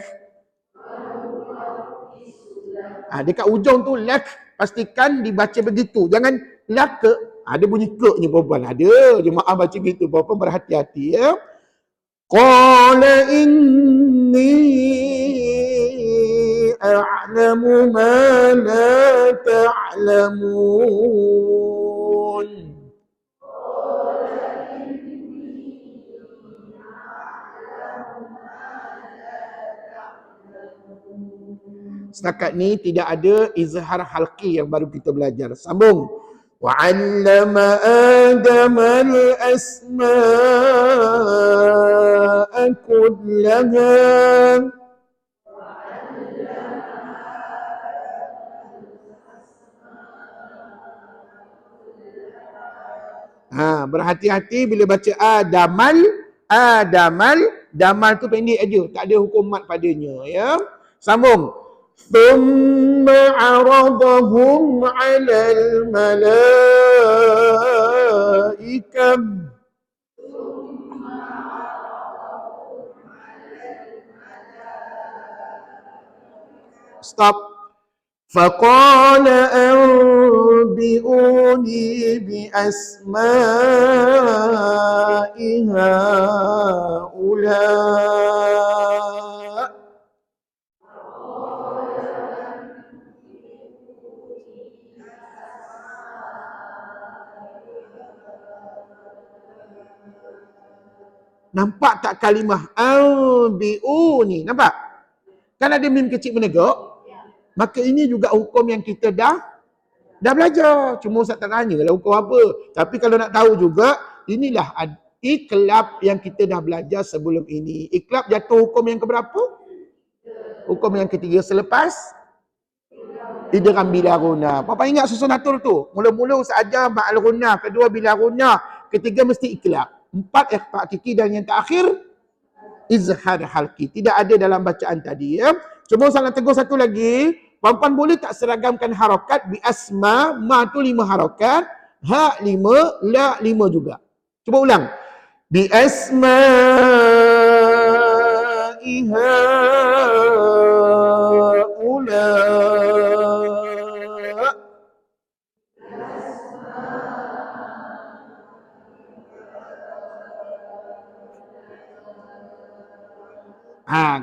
[SPEAKER 1] Dekat ujung tu lak, pastikan dibaca begitu. Jangan lak ke. Ada bunyi ke ni perempuan. Ada jemaah baca gitu. Perempuan berhati-hati ya. Qala inni a'lamu ma la ta'lamun. Setakat ni tidak ada izhar halqi yang baru kita belajar. Sambung. Wa 'allama Adama al-asma'a kullaha. Berhati-hati bila baca Adamal, damal tu pendek aja, tak ada hukum mat padanya ya. Sambung. ثم عرضهم على الملائكة. Stop. فقال أنبئوني بأسماء هؤلاء. Nampak tak kalimah anbi'uni? Nampak? Kan ada mim kecil menegak? Maka ini juga hukum yang kita dah belajar. Cuma Ustaz tak tanya lah hukum apa. Tapi kalau nak tahu juga, inilah iklab yang kita dah belajar sebelum ini. Iklab jatuh hukum yang keberapa? Hukum yang ketiga selepas idgham bila ghunnah. Apa ingat susun atur tu? Mula-mula Ustaz ajar ma'al ghunnah, kedua bila ghunnah, ketiga mesti iklab. 4 ikhfa hakiki dan yang terakhir izhar halqi. Tidak ada dalam bacaan tadi ya. Cuma Ustaz nak tegur satu lagi. Puan-puan boleh tak seragamkan harakat bi asma, ma tu 5 harakat, ha 5, la 5 juga. Cuba ulang. Bi asma iha ula.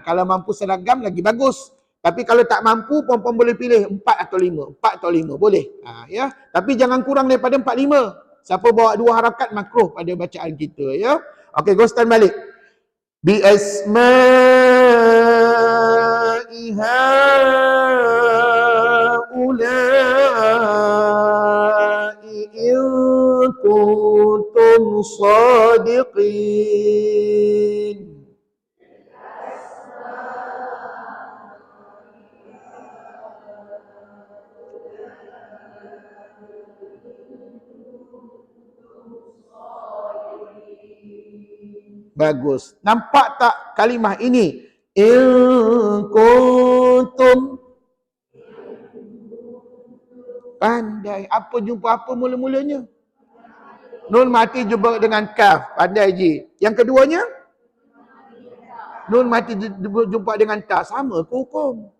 [SPEAKER 1] Kalau mampu seragam lagi bagus. Tapi kalau tak mampu, puan-puan boleh pilih 4 atau 5. 4 atau 5, boleh. Ya. Tapi jangan kurang daripada 4, 5. Siapa bawa 2 harakat, makruh pada bacaan kita. Ya. Okey, ghostan balik. Bi asma'iha ulai صادقين. Bagus. Nampak tak kalimah ini? In kuntum. Pandai. Apa jumpa apa mula-mulanya? Nun mati jumpa dengan kaf. Pandai Ji. Yang keduanya? Nun mati jumpa dengan ta. Sama ke hukum?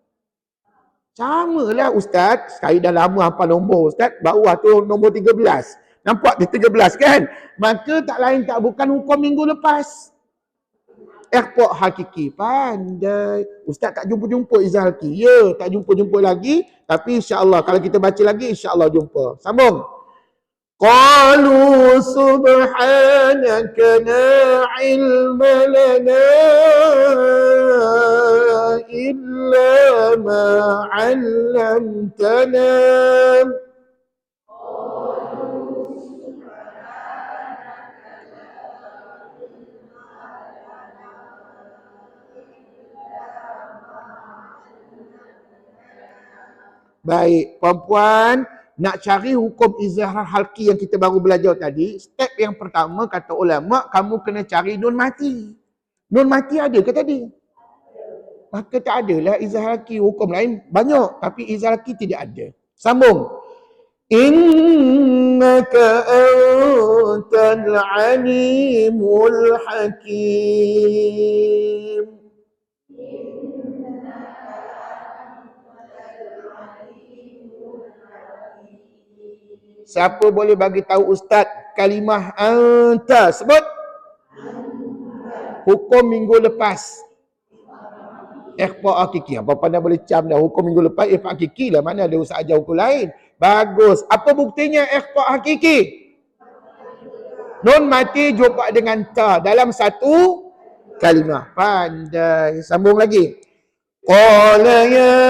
[SPEAKER 1] Sama lah Ustaz. Sekali dah lama hafal nombor Ustaz. Bawah tu nombor 13. Nampak dia 13 kan? Maka tak lain tak bukan hukum minggu lepas. Ikhfa' hakiki. Pandai. Ustaz tak jumpa-jumpa Izzah Halki. Ya, tak jumpa-jumpa lagi. Tapi insya-Allah kalau kita baca lagi insya-Allah jumpa. Sambung. Qalu subhanaka la ilma lana illa ma 'allamtana. Baik, puan-puan, nak cari hukum izhar halki yang kita baru belajar tadi, step yang pertama kata ulama, kamu kena cari nun mati. Nun mati ada ke tadi? Maka tak adalah izhar halki, hukum lain banyak, tapi izhar halki tidak ada. Sambung. Innaka antal alimul hakim. Siapa boleh bagi tahu Ustaz kalimah anta? Sebut. Hukum minggu lepas. Ikhfa' hakiki. Apa pandai boleh cam dah. Hukum minggu lepas ikhfa' hakiki lah. Mana ada Ustaz ajar hukum lain. Bagus. Apa buktinya ikhfa' hakiki? Nun mati jumpa dengan ta dalam satu kalimah. Pandai. Sambung lagi. Qala ya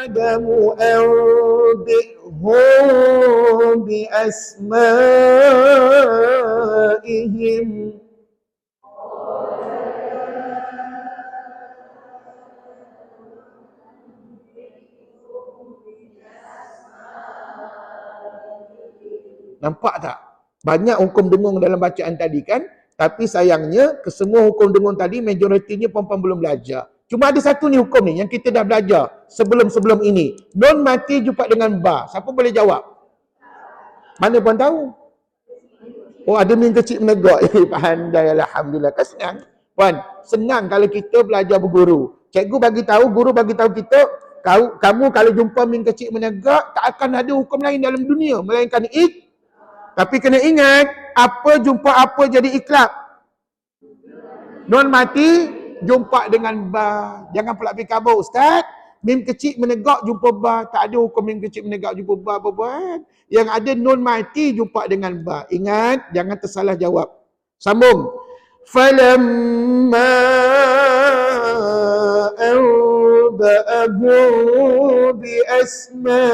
[SPEAKER 1] Adamu anbi'hum bi asma'ihim. Nampak tak? Banyak hukum dengung dalam bacaan tadi kan? Tapi sayangnya, kesemua hukum dengung tadi, majoritinya perempuan belum belajar. Cuma ada satu ni hukum ni yang kita dah belajar sebelum-sebelum ini. Nun mati jumpa dengan ba. Siapa boleh jawab? Mana puan tahu? Oh, ada min kecil menegak. Pandai, alhamdulillah. Kan senang. Puan, senang kalau kita belajar berguru. Cikgu bagi tahu, guru bagi tahu kita, kamu kalau jumpa min kecil menegak, tak akan ada hukum lain dalam dunia melainkan tapi kena ingat, apa jumpa apa jadi iklab. Nun mati jumpa dengan ba. Jangan pula fikir kabur Ustaz. Mim kecil menegak jumpa ba. Tak ada hukum mim kecil menegak jumpa ba apa-apa. Yang ada nun mati jumpa dengan ba. Ingat, jangan tersalah jawab. Sambung. Falamma anba'ahu bi asma'ihim.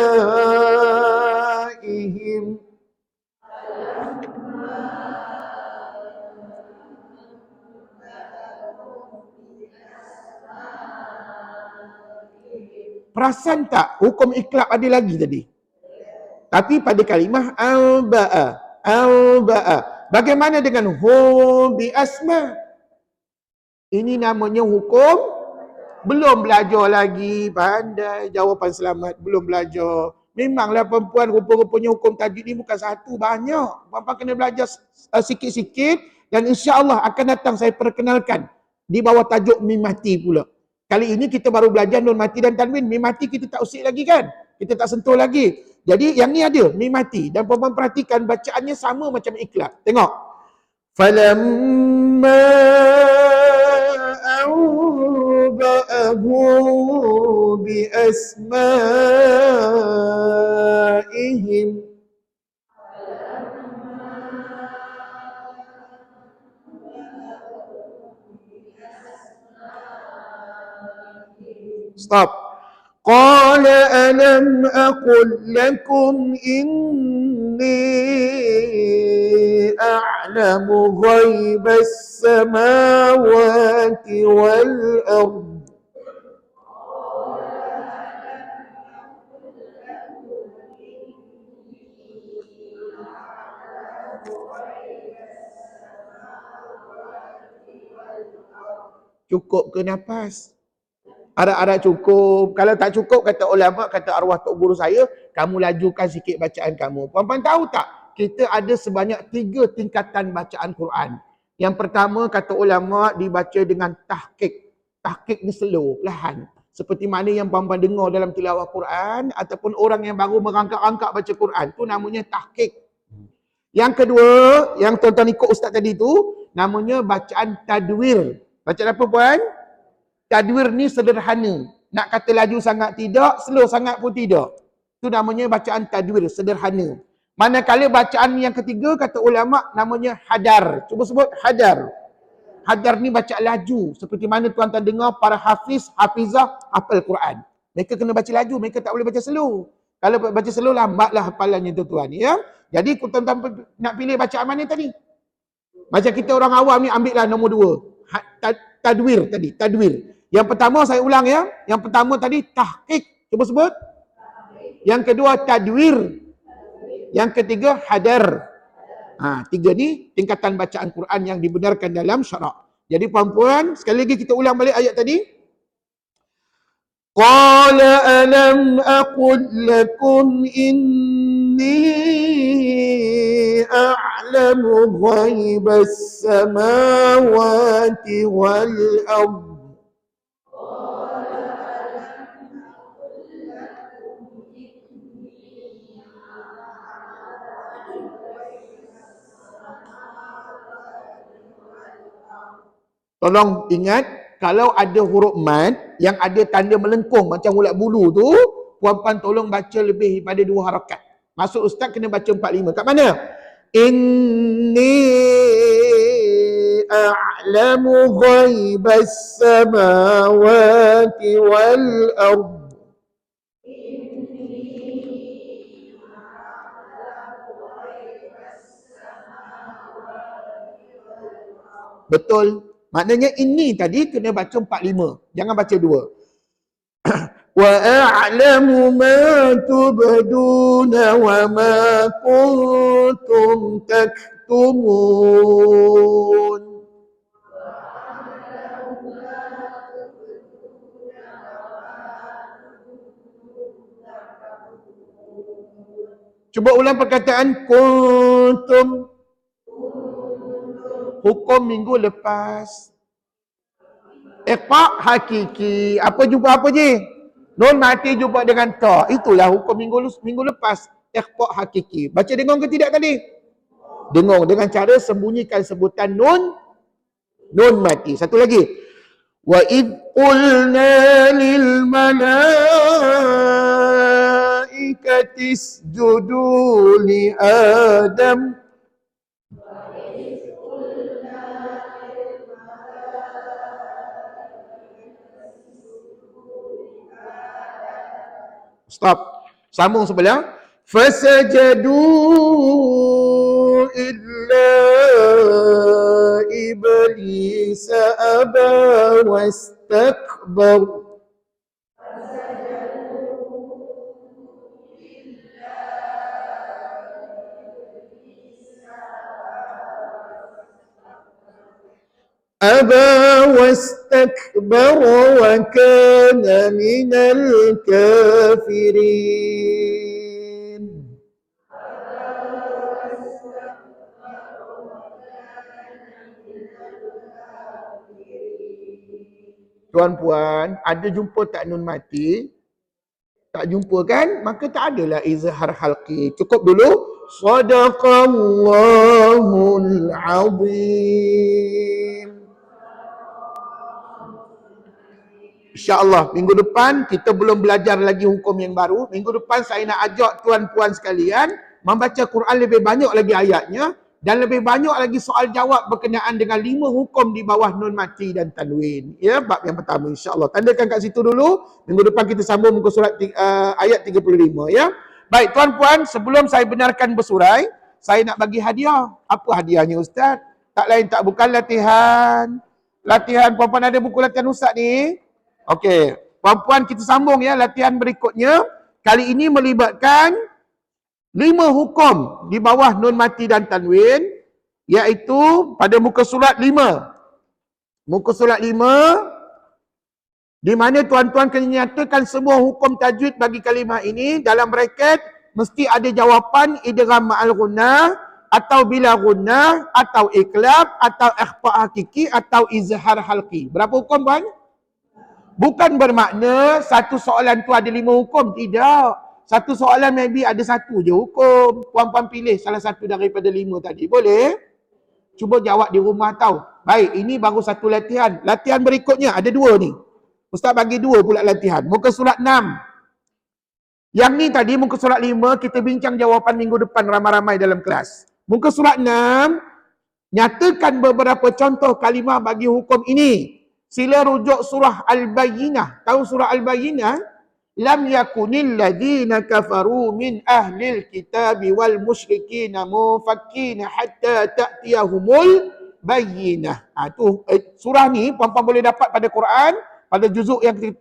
[SPEAKER 1] Perasan tak hukum iklab ada lagi tadi? Tapi pada kalimah al-ba'a. Al-ba'a. Bagaimana dengan hum bi asma? Ini namanya hukum belum belajar lagi. Pandai, jawapan selamat. Belum belajar. Memanglah perempuan rupa-rupanya hukum tajwid ni bukan satu, banyak. Perempuan kena belajar sikit-sikit dan insya-Allah akan datang saya perkenalkan di bawah tajuk mim mati pula. Kali ini kita baru belajar nun mati dan tanwin. Mim mati kita tak usik lagi kan? Kita tak sentuh lagi. Jadi yang ni ada mim mati dan perempuan perhatikan bacaannya sama macam iklab. Tengok. Falamma anba'ahu bi asma'ihim. Stop. Qala ألم أقل لكم إني أعلم غيب السماوات والأرض. Cukup ke nafas? Harap-harap cukup. Kalau tak cukup, kata ulama, kata arwah tok guru saya, kamu lajukan sikit bacaan kamu. Puan-puan tahu tak? Kita ada sebanyak 3 tingkatan bacaan Quran. Yang pertama, kata ulama, dibaca dengan tahqiq. Tahqiq ni slow, perlahan. Seperti mana yang puan-puan dengar dalam tilawah Quran, ataupun orang yang baru merangkak-rangkak baca Quran, tu namanya tahqiq. Yang kedua, yang tuan-tuan ikut ustaz tadi tu, namanya bacaan tadwir. Bacaan apa puan? Tadwir ni sederhana. Nak kata laju sangat tidak, slow sangat pun tidak. Itu namanya bacaan tadwir, sederhana. Manakala bacaan yang ketiga, kata ulama, namanya hadar. Cuba sebut hadar. Hadar ni bacaan laju. Seperti mana tuan-tuan dengar para hafiz, hafizah, hafal Quran. Mereka kena baca laju, mereka tak boleh baca slow. Kalau baca slow, lambatlah hafalannya tuan-tuan. Ya? Jadi tuan-tuan nak pilih bacaan mana tadi? Macam kita orang awam ni, ambil lah nombor 2. Tadwir tadi, tadwir. Yang pertama saya ulang ya. Yang pertama tadi tahqiq. Cuba sebut. Yang kedua tadwir. Yang ketiga hadar. 3 ni tingkatan bacaan Quran yang dibenarkan dalam syarak. Jadi puan-puan, sekali lagi kita ulang balik ayat tadi. Qala alam aqul lakum inni a'lamu ghaibas samawati wal ardh. Tolong ingat, kalau ada huruf mad yang ada tanda melengkung macam ulat bulu tu, puan-puan tolong baca lebih daripada 2 harakat. Maksud ustaz kena baca 4-5. Kat mana? Inni a'lamu ghaibas samawati wal ardh. Betul. Maknanya ini tadi kena baca 4-5. Jangan baca 2. Wa a'lamu ma tubduna wa ma kuntum taktumun. Cuba ulang perkataan kuntum. Hukum minggu lepas. Iqra' hakiki. Apa jumpa apa je? Nun mati jumpa dengan ta. Itulah hukum minggu lepas. Iqra' hakiki. Baca dengung ke tidak tadi? Dengung dengan cara sembunyikan sebutan nun mati. Satu lagi. Wa id qulna lil malaikati isjudu li Adam. Stop. Sambung sebelah. Fasajadu illa iblis aba wastakbar. أبى واستكبر وكان من الكافرين. Tuan-puan, ada jumpa tak nun mati? Tak jumpa kan? Maka tak adalah izhar halqi. Cukup dulu. Sadaqallahul azim. InsyaAllah minggu depan kita belum belajar lagi hukum yang baru. Minggu depan saya nak ajak tuan-puan sekalian membaca Quran lebih banyak lagi ayatnya. Dan lebih banyak lagi soal jawab berkenaan dengan 5 hukum di bawah nun mati dan tanwin. Ya, bab yang pertama insya-Allah. Tandakan kat situ dulu. Minggu depan kita sambung muka surat ayat 35 ya. Baik tuan-puan, sebelum saya benarkan bersurai, saya nak bagi hadiah. Apa hadiahnya Ustaz? Tak lain tak bukan latihan. Latihan puan-puan ada buku latihan Ustaz ni? Okey, puan-puan kita sambung ya latihan berikutnya. Kali ini melibatkan 5 hukum di bawah nun mati dan tanwin, iaitu pada muka surat 5. Muka surat 5 di mana tuan-tuan kena nyatakan semua hukum tajwid bagi kalimah ini. Dalam braket mesti ada jawapan idgham ma'al gunnah atau bila gunnah atau iqlab atau ikhfa hakiki atau izhar halqi. Berapa hukum puan? Bukan bermakna satu soalan tu ada 5 hukum, tidak. Satu soalan maybe ada satu je hukum. Puan-puan pilih salah satu daripada 5 tadi. Boleh? Cuba jawab di rumah tahu. Baik, ini baru satu latihan. Latihan berikutnya ada 2 ni. Ustaz bagi 2 pula latihan. Muka surat 6. Yang ni tadi muka surat 5 kita bincang jawapan minggu depan ramai-ramai dalam kelas. Muka surat 6, nyatakan beberapa contoh kalimah bagi hukum ini. Sila rujuk surah Al-Bayyinah. Tahu surah Al-Bayyinah? Lam yakunil ladina kafaru min ahlil kitabi wal musyrikina mufakkina hatta ta'tiyahumul bayyinah. Surah ni puan-puan boleh dapat pada Quran, pada juzuk yang 30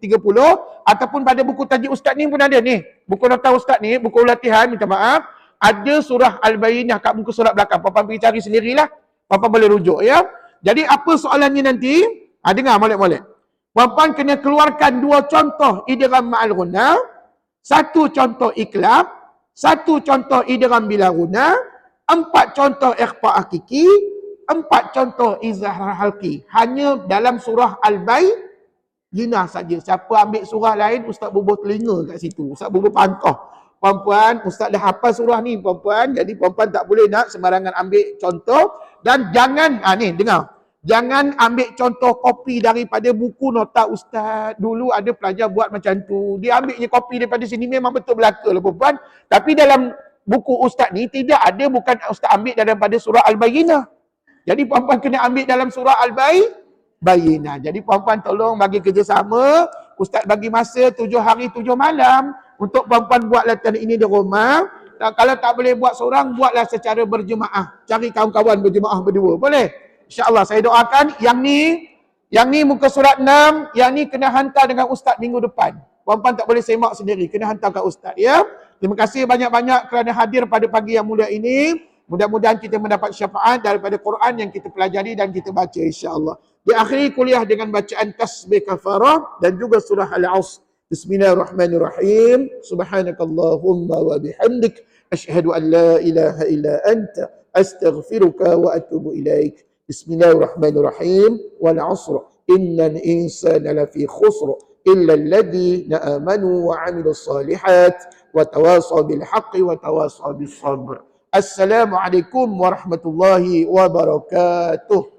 [SPEAKER 1] ataupun pada buku tajuk Ustaz ni pun ada ni. Buku nota Ustaz ni, buku latihan, minta maaf. Ada surah Al-Bayyinah kat muka surat belakang. Puan-puan pergi cari sendirilah. Puan-puan boleh rujuk ya. Jadi apa soalannya nanti? Dengar molek-molek. Puan-puan kena keluarkan 2 contoh idgham ma'al gunnah, 1 contoh iqlab, 1 contoh idgham bila gunnah, 4 contoh ikhfa hakiki, 4 contoh izhar halqi. Hanya dalam surah Al-Bayyinah saja. Siapa ambil surah lain, Ustaz bubuh telinga kat situ. Ustaz bubuh pangkah. Puan-puan, Ustaz dah hafal surah ni puan-puan. Jadi puan-puan tak boleh nak sembarangan ambil contoh. Dan jangan, ni dengar. Jangan ambil contoh kopi daripada buku nota Ustaz. Dulu ada pelajar buat macam tu. Dia ambilnya kopi daripada sini, memang betul belaka lah puan-puan. Tapi dalam buku Ustaz ni tidak ada, bukan Ustaz ambil daripada surah Al-Bayyinah. Jadi puan-puan kena ambil dalam surah Al-Bayyinah. Jadi puan-puan tolong bagi kerjasama. Ustaz bagi masa 7 hari 7 malam untuk puan-puan buat latihan ini di rumah. Kalau tak boleh buat seorang, buatlah secara berjemaah. Cari kawan-kawan berjemaah berdua. Boleh? InsyaAllah saya doakan yang ni muka surat 6, yang ni kena hantar dengan Ustaz minggu depan. Puan-puan tak boleh semak sendiri, kena hantar kat Ustaz ya. Terima kasih banyak-banyak kerana hadir pada pagi yang mulia ini. Mudah-mudahan kita mendapat syafaat daripada Quran yang kita pelajari dan kita baca insya-Allah. Diakhiri kuliah dengan bacaan tasbih kafarah dan juga surah Al-Asr. Bismillahirrahmanirrahim. Subhanakallahumma wa bihamdik asyhadu an la ilaha illa anta astaghfiruka wa atubu ilaik. Bismillahirrahmanirrahim. Wal 'asr innal insana lafi khusr illa alladhina amanu wa 'amilus salihat wa tawasaw bil haqqi wa tawasaw bis sabr. Assalamualaikum warahmatullahi wabarakatuh.